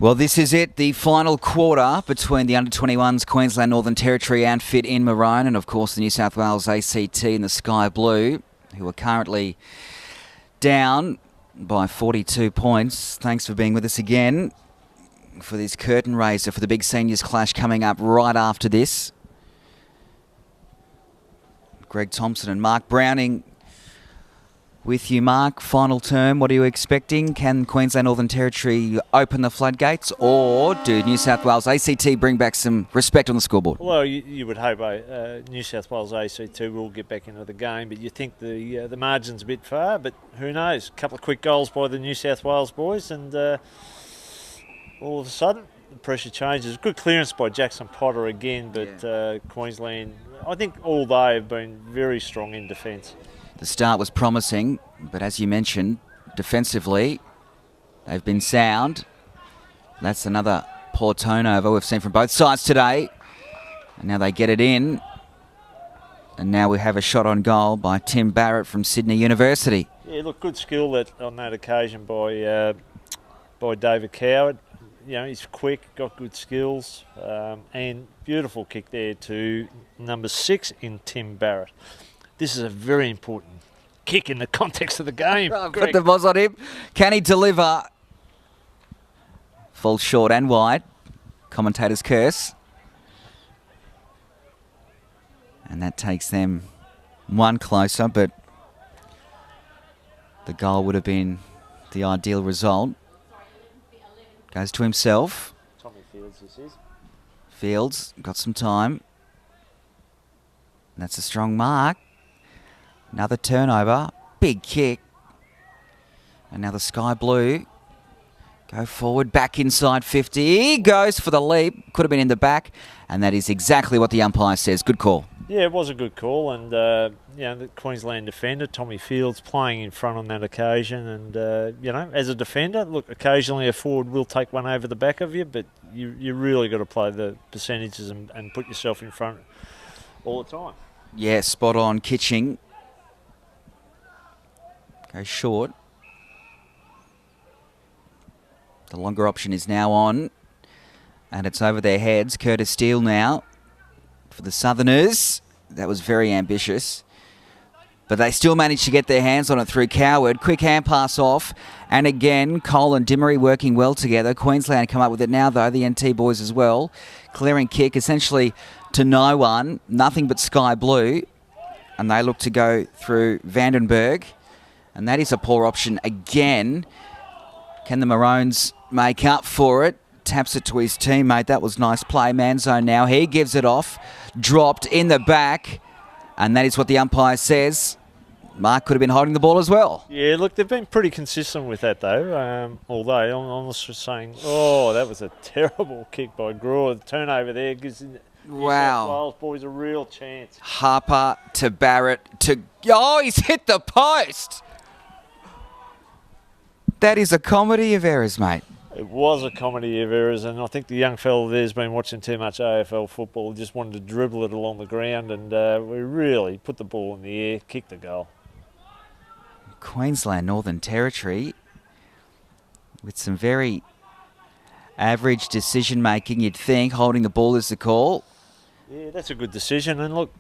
Well, this is it, the final quarter between the under-21s Queensland Northern Territory outfit in maroon and, of course, the New South Wales ACT in the sky blue, who are currently down by 42 points. Thanks for being with us again for this curtain raiser for the big seniors clash coming up right after this. Greg Thompson and Mark Browning with you, Mark. Final term, what are you expecting? Can Queensland Northern Territory open the floodgates, or do New South Wales ACT bring back some respect on the scoreboard? Well, you would hope New South Wales ACT will get back into the game, but you think the margin's a bit far, but who knows? A couple of quick goals by the New South Wales boys, and all of a sudden the pressure changes. Good clearance by Jackson Potter again, but Queensland, I think all they have been very strong in defence. The start was promising, but as you mentioned, defensively, they've been sound. That's another poor turnover we've seen from both sides today. And now they get it in. And now we have a shot on goal by Tim Barrett from Sydney University. Yeah, look, good skill on that occasion by David Coward. You know, he's quick, got good skills, and beautiful kick there to number 6 in Tim Barrett. This is a very important kick in the context of the game. Put the boz on him. Can he deliver? Falls short and wide. Commentator's curse. And that takes them one closer, but the goal would have been the ideal result. Goes to himself. Tommy Fields, this is. Fields got some time. That's a strong mark. Another turnover. Big kick. And now the sky blue. Go forward, back inside 50. Goes for the leap. Could have been in the back. And that is exactly what the umpire says. Good call. Yeah, it was a good call. And, the Queensland defender, Tommy Fields, playing in front on that occasion. And, as a defender, look, occasionally a forward will take one over the back of you, but you really got to play the percentages and put yourself in front all the time. Yeah, spot on. Kitching. Goes short. The longer option is now on. And it's over their heads. Curtis Steele now for the Southerners. That was very ambitious. But they still managed to get their hands on it through Coward. Quick hand pass off. And again, Cole and Dimmery working well together. Queensland come up with it now, though. The NT boys as well. Clearing kick essentially to no one. Nothing but sky blue. And they look to go through Vandenberg. And that is a poor option again. Can the Maroons make up for it? Taps it to his teammate. That was nice play. Man zone now. He gives it off. Dropped in the back. And that is what the umpire says. Mark could have been holding the ball as well. Yeah, look, they've been pretty consistent with that, though. Although I'm just saying, that was a terrible kick by Graw. The turnover there gives the New South Wales boys a real chance. Harper to Barrett to... Oh, he's hit the post! That is a comedy of errors, mate. It was a comedy of errors, and I think the young fella there's been watching too much AFL football. Just wanted to dribble it along the ground, and we really put the ball in the air, kicked the goal. Queensland Northern Territory with some very average decision making, you'd think. Holding the ball is the call. Yeah, that's a good decision, and look,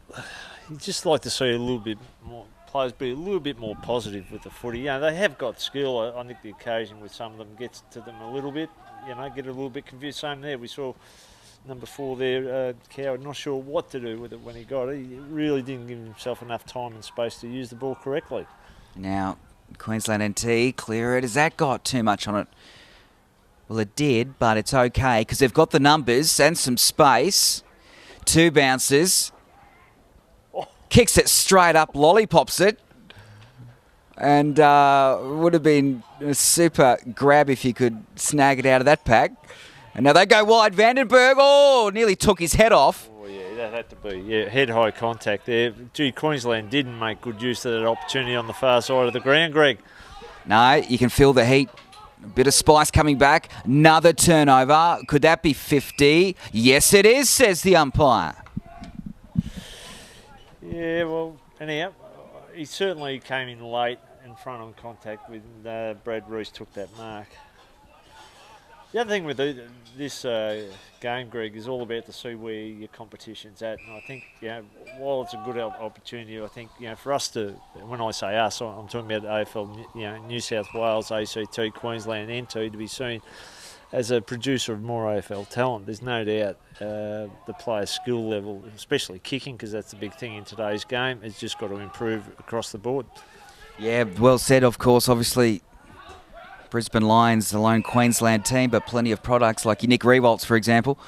you'd just like to see a little bit more players be a little bit more positive with the footy. They have got skill. I think the occasion with some of them gets to them a little bit, get a little bit confused. Same there, we saw number 4 there, Coward, not sure what to do with it when he got it. He really didn't give himself enough time and space to use the ball correctly. Now, Queensland NT, clear it. Has that got too much on it? Well, it did, but it's okay because they've got the numbers and some space. 2 bounces. Kicks it straight up, lollipops it. And would have been a super grab if he could snag it out of that pack. And now they go wide. Vandenberg, nearly took his head off. Oh, yeah, that had to be. Yeah, head-high contact there. Gee, Queensland didn't make good use of that opportunity on the far side of the ground, Greg. No, you can feel the heat. A bit of spice coming back. Another turnover. Could that be 50? Yes, it is, says the umpire. Yeah, well, anyhow, he certainly came in late in front on contact with Brad Reese took that mark. The other thing with this game, Greg, is all about to see where your competition's at. And I think, while it's a good opportunity, I think, for us to, when I say us, I'm talking about AFL, New South Wales, ACT, Queensland, NT, to be seen as a producer of more AFL talent. There's no doubt the player's skill level, especially kicking, because that's the big thing in today's game, has just got to improve across the board. Yeah, well said, of course. Obviously, Brisbane Lions, the lone Queensland team, but plenty of products like your Nick Rewaltz, for example,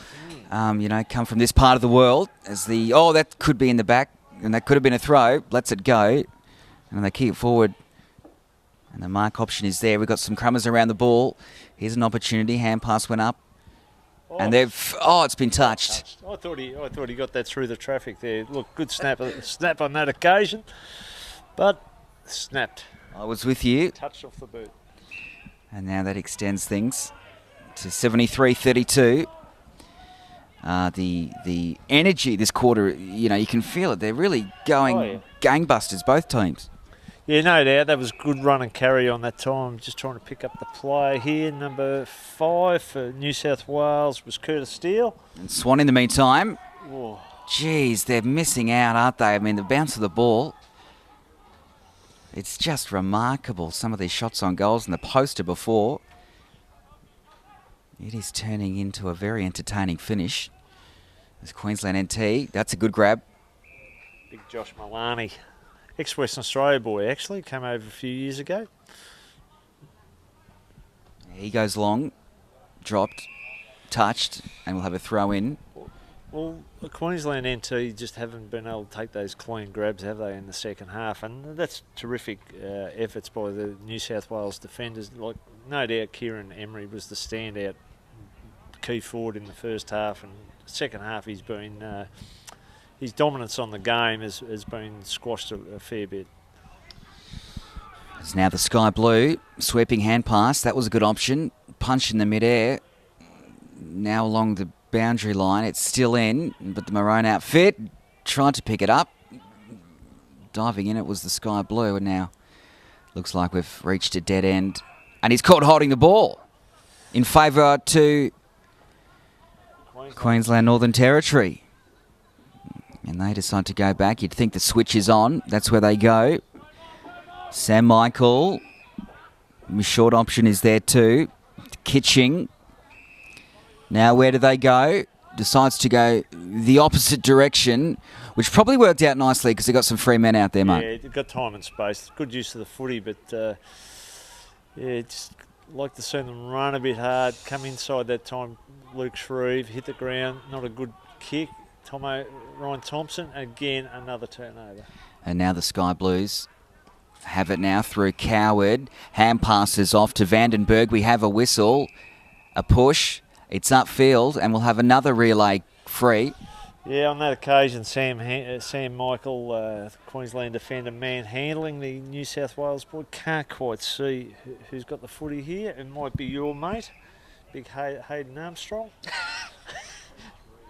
come from this part of the world. As that could be in the back, and that could have been a throw. Lets it go, and they kick it forward. And the mark option is there. We've got some crummers around the ball. Here's an opportunity. Hand pass went up. And it's been touched. I thought he got that through the traffic there. Look, good snap on that occasion, but snapped. I was with you. Touched off the boot. And now that extends things to 73-32. The energy this quarter, you can feel it. They're really going gangbusters, both teams. Yeah, no doubt. That was good run and carry on that time. Just trying to pick up the play here. Number 5 for New South Wales was Curtis Steele. And Swan in the meantime. Whoa. Geez, they're missing out, aren't they? I mean, the bounce of the ball. It's just remarkable, some of these shots on goals and the poster before. It is turning into a very entertaining finish. There's Queensland NT. That's a good grab. Big Josh Malani. Ex-Western Australia boy, actually. Came over a few years ago. He goes long, dropped, touched, and we'll have a throw in. Well, the Queensland NT just haven't been able to take those clean grabs, have they, in the second half? And that's terrific efforts by the New South Wales defenders. Like, no doubt Kieran Emery was the standout key forward in the first half, and the second half he's been his dominance on the game has been squashed a fair bit. It's now the sky blue, sweeping hand pass. That was a good option. Punch in the mid-air. Now along the boundary line, it's still in, but the maroon outfit tried to pick it up. Diving in, it was the sky blue, and now looks like we've reached a dead end. And he's caught holding the ball in favour to Queensland Northern Territory. And they decide to go back. You'd think the switch is on. That's where they go. Sam Michael. His short option is there too. Kitching. Now where do they go? Decides to go the opposite direction, which probably worked out nicely because they got some free men out there, mate. Yeah, they've got time and space. Good use of the footy, but just like to see them run a bit hard, come inside that time. Luke Shreve hit the ground, not a good kick. Ryan Thompson, again, another turnover. And now the Sky Blues have it now through Coward. Hand passes off to Vandenberg. We have a whistle, a push. It's upfield, and we'll have another relay free. Yeah, on that occasion, Sam Michael, Queensland defender, manhandling the New South Wales boy. Can't quite see who's got the footy here. It might be your mate, big Hayden Armstrong.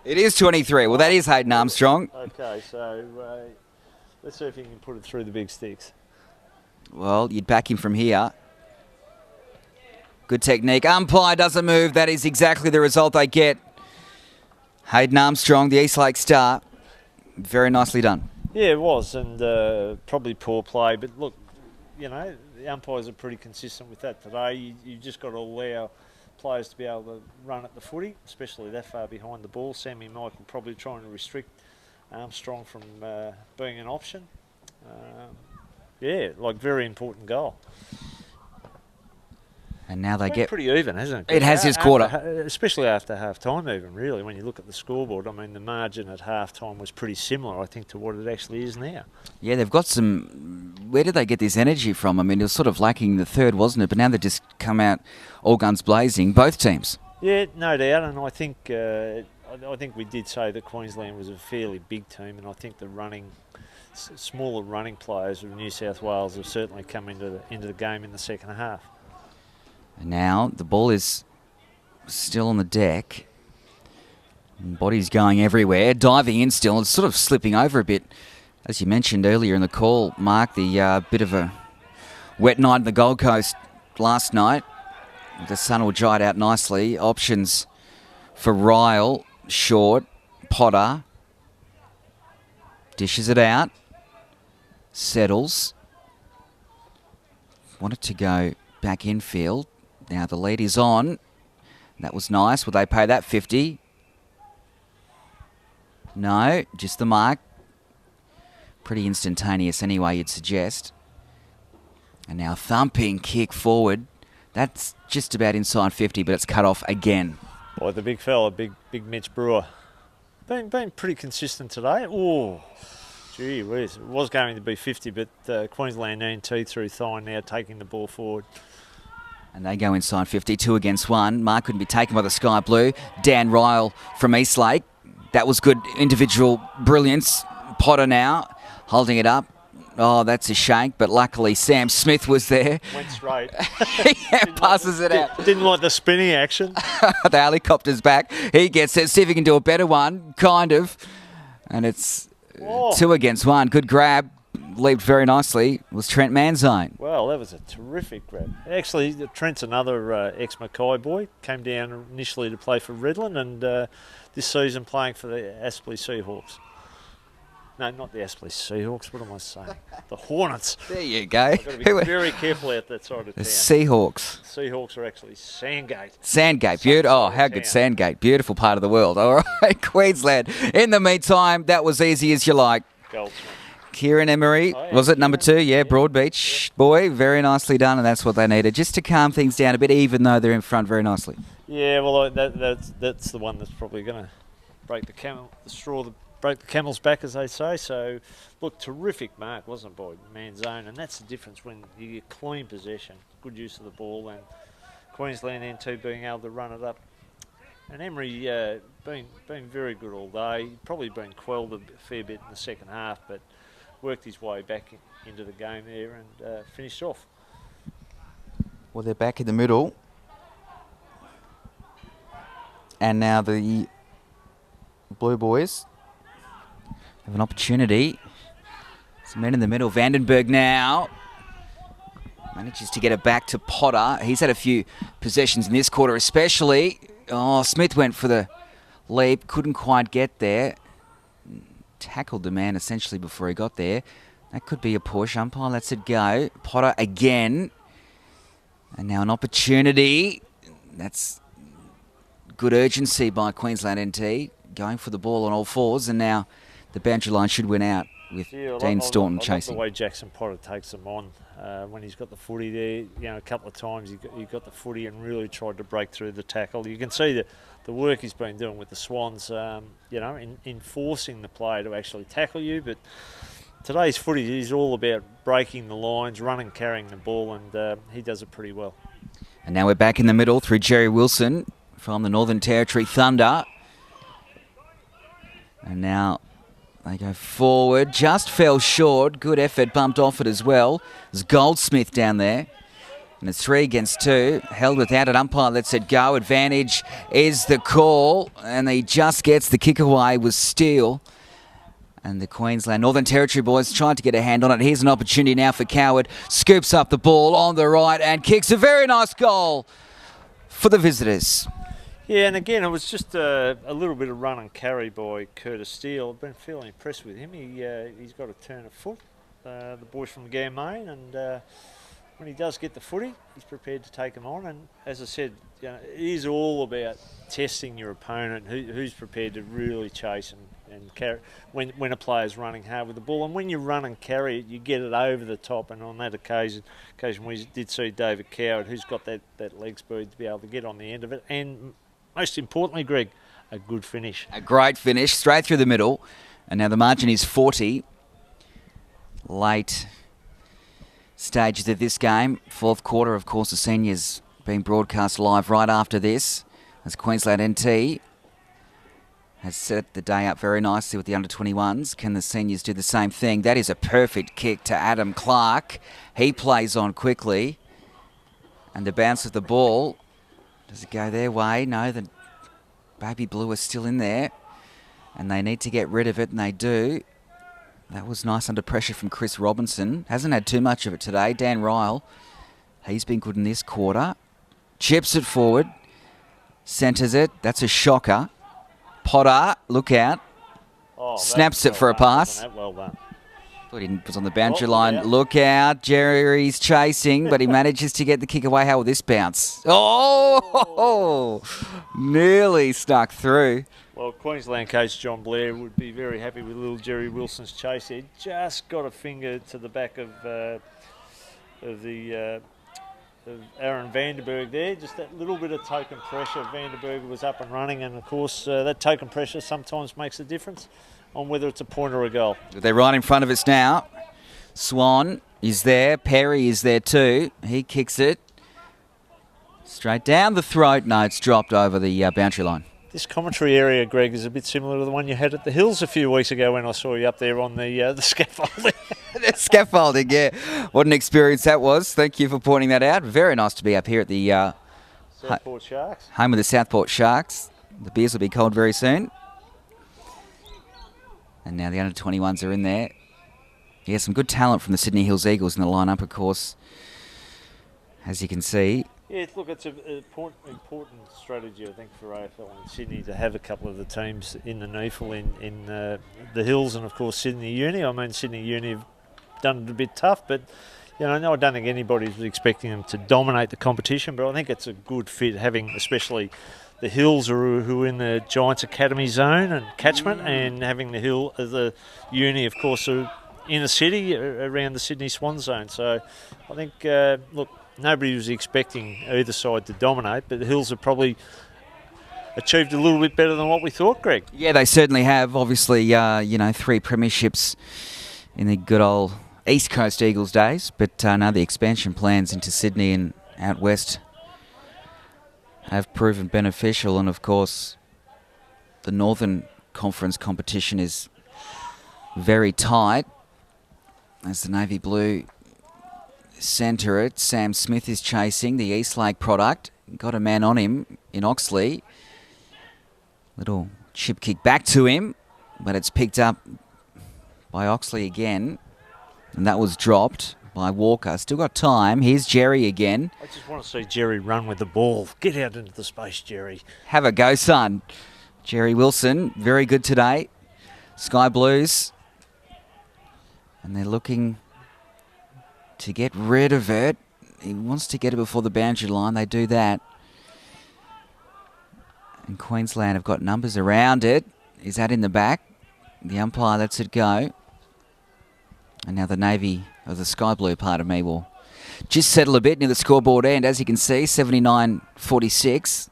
It is 23. Well, that is Hayden Armstrong. Okay, so let's see if he can put it through the big sticks. Well, you'd back him from here. Good technique. Umpire doesn't move. That is exactly the result they get. Hayden Armstrong, the Eastlake star. Very nicely done. Yeah, it was, and probably poor play. But look, the umpires are pretty consistent with that today. You just got to allow players to be able to run at the footy, especially that far behind the ball. Sammy Michael probably trying to restrict Armstrong from being an option. Very important goal. And now they get pretty even, hasn't it? It has this quarter, especially after half time. Even really, when you look at the scoreboard, I mean, the margin at half time was pretty similar, I think, to what it actually is now. Yeah, they've got some. Where did they get this energy from? I mean, it was sort of lacking the third, wasn't it? But now they've just come out all guns blazing, both teams. Yeah, no doubt, and I think we did say that Queensland was a fairly big team, and I think the smaller running players of New South Wales have certainly come into the game in the second half. And now the ball is still on the deck. Body's going everywhere, diving in still. It's sort of slipping over a bit. As you mentioned earlier in the call, Mark, the bit of a wet night in the Gold Coast last night. The sun will dry it out nicely. Options for Ryle, short, Potter. Dishes it out. Settles. Wanted to go back infield. Now the lead is on. That was nice. Will they pay that 50? No, just the mark. Pretty instantaneous anyway, you'd suggest. And now thumping kick forward. That's just about inside 50, but it's cut off again. Boy, the big fella, big Mitch Brewer. Been pretty consistent today. Oh, gee whiz. It was going to be 50, but Queensland ENT through Thine now taking the ball forward. And they go inside 50, 2 against 1. Mark couldn't be taken by the Sky Blue. Dan Ryle from Eastlake. That was good individual brilliance. Potter now holding it up. Oh, that's a shank, but luckily Sam Smith was there. Went straight. Passes it out. Didn't like the spinning action. The helicopter's back. He gets it. See if he can do a better one, kind of. And it's 2 against 1. Good grab. Leaped very nicely. It was Trent Manzone. Well, that was a terrific grab. Actually, Trent's another ex-Mackay boy. Came down initially to play for Redland and this season playing for the Aspley Seahawks. No, not the Aspley Seahawks. What am I saying? The Hornets. There you go. I've got to be very careful out that side of The town. Seahawks. Seahawks are actually Sandgate. Sandgate. Beautiful. Oh, how good Sandgate. Beautiful part of the world. All right, Queensland. In the meantime, that was easy as you like. Goldsmith. Kieran Emery, was it number 2? Yeah, Broadbeach boy, very nicely done, and that's what they needed, just to calm things down a bit, even though they're in front very nicely. Yeah, well, that's the one that's probably going to break the break the camel's back, as they say. So, look, terrific mark, wasn't it, by Manzone, and that's the difference when you get clean possession, good use of the ball, and Queensland N2 being able to run it up. And Emery been very good all day. Probably been quelled a fair bit in the second half, but worked his way back into the game there and finished off. Well, they're back in the middle. And now the Blue Boys have an opportunity. Some men in the middle. Vandenberg now manages to get it back to Potter. He's had a few possessions in this quarter especially. Oh, Smith went for the leap. Couldn't quite get there. Tackled the man essentially before he got there. That could be a push. Umpire lets it go. Potter again. And now an opportunity. That's good urgency by Queensland NT. Going for the ball on all fours. And now the boundary line should win out with Dean Staunton chasing. I love the way Jackson Potter takes them on. When he's got the footy there, you know, a couple of times he got the footy and really tried to break through the tackle. You can see the work he's been doing with the Swans, you know, in forcing the player to actually tackle you. But today's footy is all about breaking the lines, running, carrying the ball, and he does it pretty well. And now we're back in the middle through Jerry Wilson from the Northern Territory Thunder. And now they go forward, just fell short. Good effort, bumped off it as well. There's Goldsmith down there. And it's 3 against 2. Held without it. Umpire lets it go. Advantage is the call. And he just gets the kick away with Steele. And the Queensland Northern Territory boys trying to get a hand on it. Here's an opportunity now for Coward. Scoops up the ball on the right and kicks a very nice goal for the visitors. Yeah, and again, it was just a little bit of run and carry by Curtis Steele. I've been feeling impressed with him. He's got a turn of foot, the boys from Gairmain, and when he does get the footy, he's prepared to take him on. And as I said, you know, it is all about testing your opponent, who's prepared to really chase and carry when a player's running hard with the ball. And when you run and carry it, you get it over the top. And on that occasion we did see David Coward, who's got that leg speed to be able to get on the end of it. And most importantly, Greg, a good finish. A great finish, straight through the middle. And now the margin is 40. Late stages of this game. Fourth quarter, of course, the seniors being broadcast live right after this, as Queensland NT has set the day up very nicely with the under-21s. Can the seniors do the same thing? That is a perfect kick to Adam Clark. He plays on quickly. And the bounce of the ball, does it go their way? No, the Baby Blue is still in there. And they need to get rid of it, and they do. That was nice under pressure from Chris Robinson. Hasn't had too much of it today. Dan Ryle, he's been good in this quarter. chips it forward, centres it. That's a shocker. Potter, look out. Oh, Snaps that's it for a well done, pass. wasn't that? Well done. Thought he was on the boundary Oh, line. look out. Look out. Jerry's chasing, but he manages to get the kick away. How will this bounce? Oh, nearly stuck through. Well, Queensland coach John Blair would be very happy with little Jerry Wilson's chase. He just got a finger to the back of Aaron Vandenberg there. Just that little bit of token pressure. Vandenberg was up and running, and of course that token pressure sometimes makes a difference on whether it's a point or a goal. They're right in front of us now. Swan is there. Perry is there too. He kicks it straight down the throat. No, it's dropped over the boundary line. This commentary area, Greg, is a bit similar to the one you had at the Hills a few weeks ago when I saw you up there on the scaffolding. The scaffolding, yeah. What an experience that was. Thank you for pointing that out. Very nice to be up here at the Southport Sharks. home of the Southport Sharks. The beers will be cold very soon. And now the under-21s are in there. Yeah, some good talent from the Sydney Hills Eagles in the lineup, of course. As you can see. Yeah, look, it's an important strategy, I think, for AFL in Sydney to have a couple of the teams in the NEAFL in the Hills and, of course, Sydney Uni. I mean, Sydney Uni have done it a bit tough, but, you know, I don't think anybody was expecting them to dominate the competition, but I think it's a good fit having especially the Hills who are in the Giants Academy zone and catchment, and having the Uni, of course, are in the city around the Sydney Swan zone. So I think, look, nobody was expecting either side to dominate, but the Hills have probably achieved a little bit better than what we thought, Greg. Yeah, they certainly have. Obviously, 3 premierships in the good old East Coast Eagles days, but now the expansion plans into Sydney and out west have proven beneficial, and of course the Northern Conference competition is very tight as the Navy Blue centre it. Sam Smith is chasing the Eastlake product. Got a man on him in Oxley. Little chip kick back to him, but it's picked up by Oxley again, and that was dropped by Walker. Still got time. Here's Jerry again. I just want to see Jerry run with the ball. Get out into the space, Jerry. Have a go, son. Jerry Wilson, very good today. Sky Blues. And they're looking to get rid of it. He wants to get it before the boundary line. They do that. And Queensland have got numbers around it. Is that in the back? The umpire lets it go. And now the Navy, or the Sky Blue part of me, will just settle a bit near the scoreboard end. As you can see, 79-46.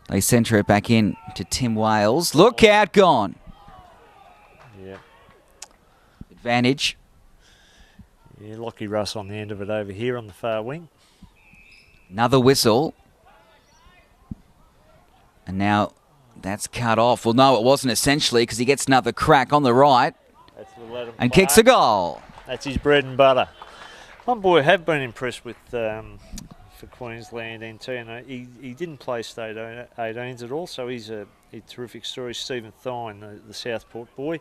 They centre it back in to Tim Wales. Look out, gone. Yeah. Advantage. Yeah, Lockie Russ on the end of it over here on the far wing. Another whistle. And now that's cut off. Well, no, it wasn't essentially, because he gets another crack on the right and kicks a goal. That's his bread and butter. One boy I have been impressed with for Queensland NT, and he didn't play state 18s at all, so he's a terrific story. Stephen Thine, the Southport boy.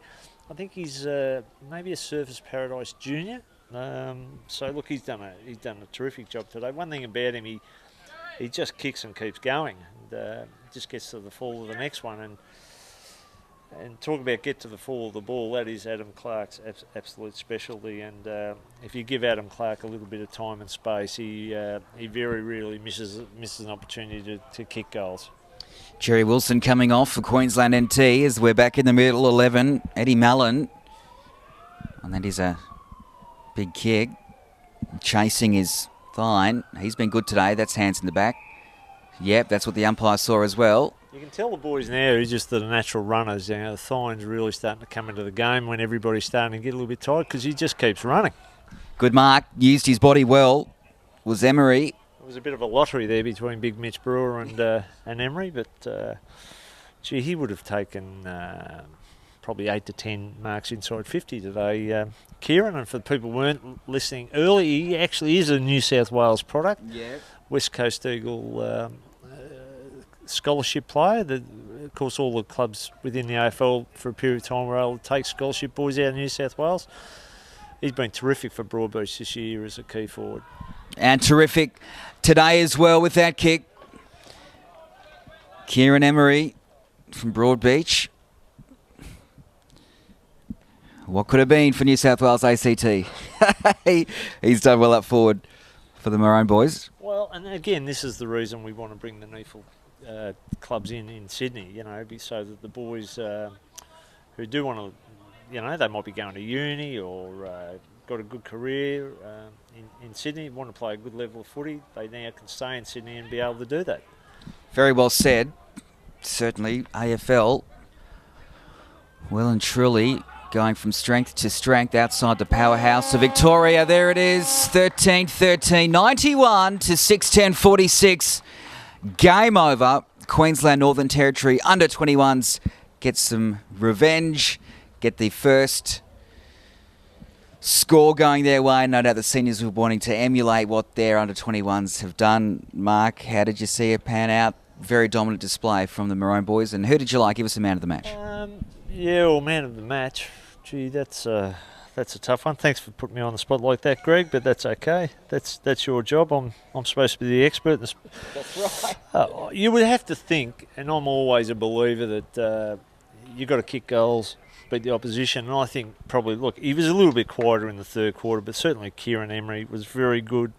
I think he's maybe a Surfers Paradise junior. So look, he's done a terrific job today. One thing about him, he just kicks and keeps going, and just gets to the fall of the next one. And talk about get to the fall of the ball, that is Adam Clark's absolute specialty. And if you give Adam Clark a little bit of time and space, he very rarely misses an opportunity to kick goals. Jerry Wilson coming off for Queensland NT as we're back in the middle 11. Eddie Mallon, and that is a big kick. Chasing is fine. He's been good today. That's hands in the back. Yep, that's what the umpire saw as well. You can tell the boys now are just the natural runners. You know, the Thine's really starting to come into the game when everybody's starting to get a little bit tired because he just keeps running. Good mark. Used his body well. Was Emery. It was a bit of a lottery there between Big Mitch Brewer and Emery, but gee, he would have taken probably 8 to 10 marks inside 50 today. Kieran, and for the people who weren't listening early, he actually is a New South Wales product. Yeah. West Coast Eagle scholarship player. Of course, all the clubs within the AFL for a period of time were able to take scholarship boys out of New South Wales. He's been terrific for Broadbeach this year as a key forward. And terrific today as well with that kick. Kieran Emery from Broadbeach. What could have been for New South Wales ACT? He's done well up forward for the Maroon boys. Well, and again, this is the reason we want to bring the NEAFL clubs in Sydney, so that the boys who do want to, they might be going to uni or got a good career in Sydney, want to play a good level of footy, they now can stay in Sydney and be able to do that. Very well said. Certainly, AFL, well and truly going from strength to strength outside the powerhouse of Victoria. There it is, 13-13, 91 to 6-10-46. Game over. Queensland Northern Territory under-21s get some revenge, get the first score going their way. No doubt the seniors were wanting to emulate what their under-21s have done. Mark, how did you see it pan out? Very dominant display from the Maroon boys. And who did you like? Give us a man of the match. Man of the match. Gee, that's a tough one. Thanks for putting me on the spot like that, Greg. But that's okay. That's your job. I'm supposed to be the expert. That's right. You would have to think, and I'm always a believer that you've got to kick goals, beat the opposition. And I think probably, look, he was a little bit quieter in the third quarter, but certainly Kieran Emery was very good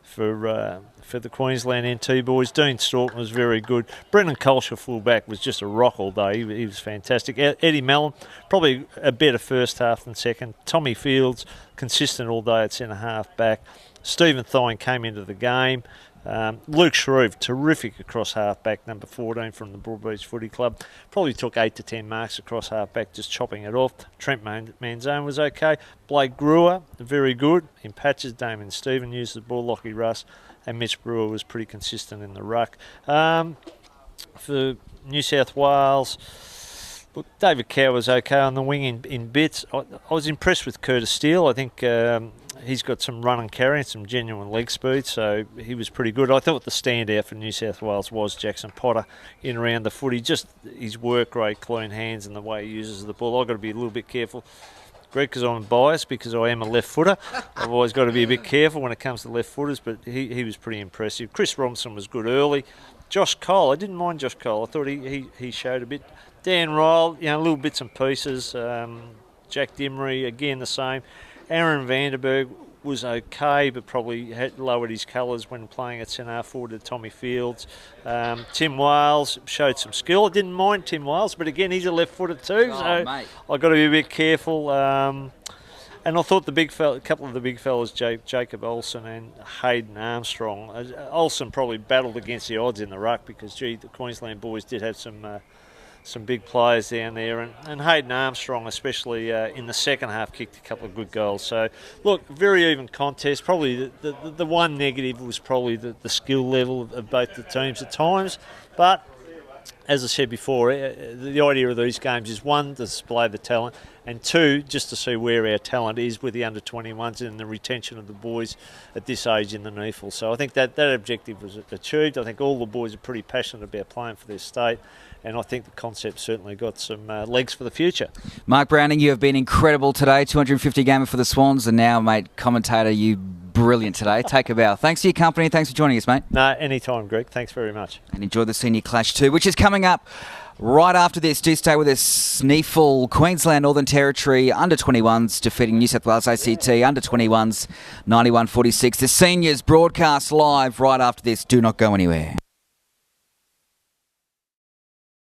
for the Queensland NT boys. Dean Staunton was very good. Brendan Colsher, fullback, was just a rock all day. He was fantastic. Eddie Mellon, probably a better first half than second. Tommy Fields, consistent all day at centre half back. Stephen Thine came into the game. Luke Shreve, terrific across half-back, number 14 from the Broadbeach Footy Club. Probably took 8 to 10 marks across half-back, just chopping it off. Trent Manzone was okay. Blake Brewer, very good. In patches, Damon Stephen used the ball, Lockie Russ, and Mitch Brewer was pretty consistent in the ruck. For New South Wales, look, David Cow was okay on the wing in bits. I was impressed with Curtis Steele. I think he's got some run and carry and some genuine leg speed, so he was pretty good. I thought the standout for New South Wales was Jackson Potter in around the footy. Just his work rate, clean hands, and the way he uses the ball. I've got to be a little bit careful, Greg, because I'm biased because I am a left footer. I've always got to be a bit careful when it comes to left footers, but he was pretty impressive. Chris Robinson was good early. Josh Cole, I didn't mind Josh Cole. I thought he showed a bit. Dan Ryle, little bits and pieces. Jack Dimmery, again the same. Aaron Vanderberg was okay, but probably had lowered his colours when playing at centre forward to Tommy Fields. Tim Wales showed some skill. I didn't mind Tim Wales, but again, he's a left footer too, so I've got to be a bit careful. And I thought a couple of the big fellas, Jacob Olsen and Hayden Armstrong. Olsen probably battled against the odds in the ruck because, the Queensland boys did have some big players down there, and Hayden Armstrong, especially in the second half, kicked a couple of good goals. So, look, very even contest. Probably the one negative was probably the skill level of both the teams at times. But, as I said before, the idea of these games is, one, to display the talent, and two, just to see where our talent is with the under-21s and the retention of the boys at this age in the NEAFL. So I think that objective was achieved. I think all the boys are pretty passionate about playing for their state, and I think the concept certainly got some legs for the future. Mark Browning, you have been incredible today. 250 gamer for the Swans, and now, mate, commentator, you brilliant today. Take a bow. Thanks for your company. Thanks for joining us, mate. No, anytime, Greg. Thanks very much. And enjoy the Senior Clash too, which is coming up right after this. Do stay with us. NEAFL, Queensland Northern Territory under-21s defeating New South Wales ACT under-21s 91-46. The seniors broadcast live right after this. Do not go anywhere.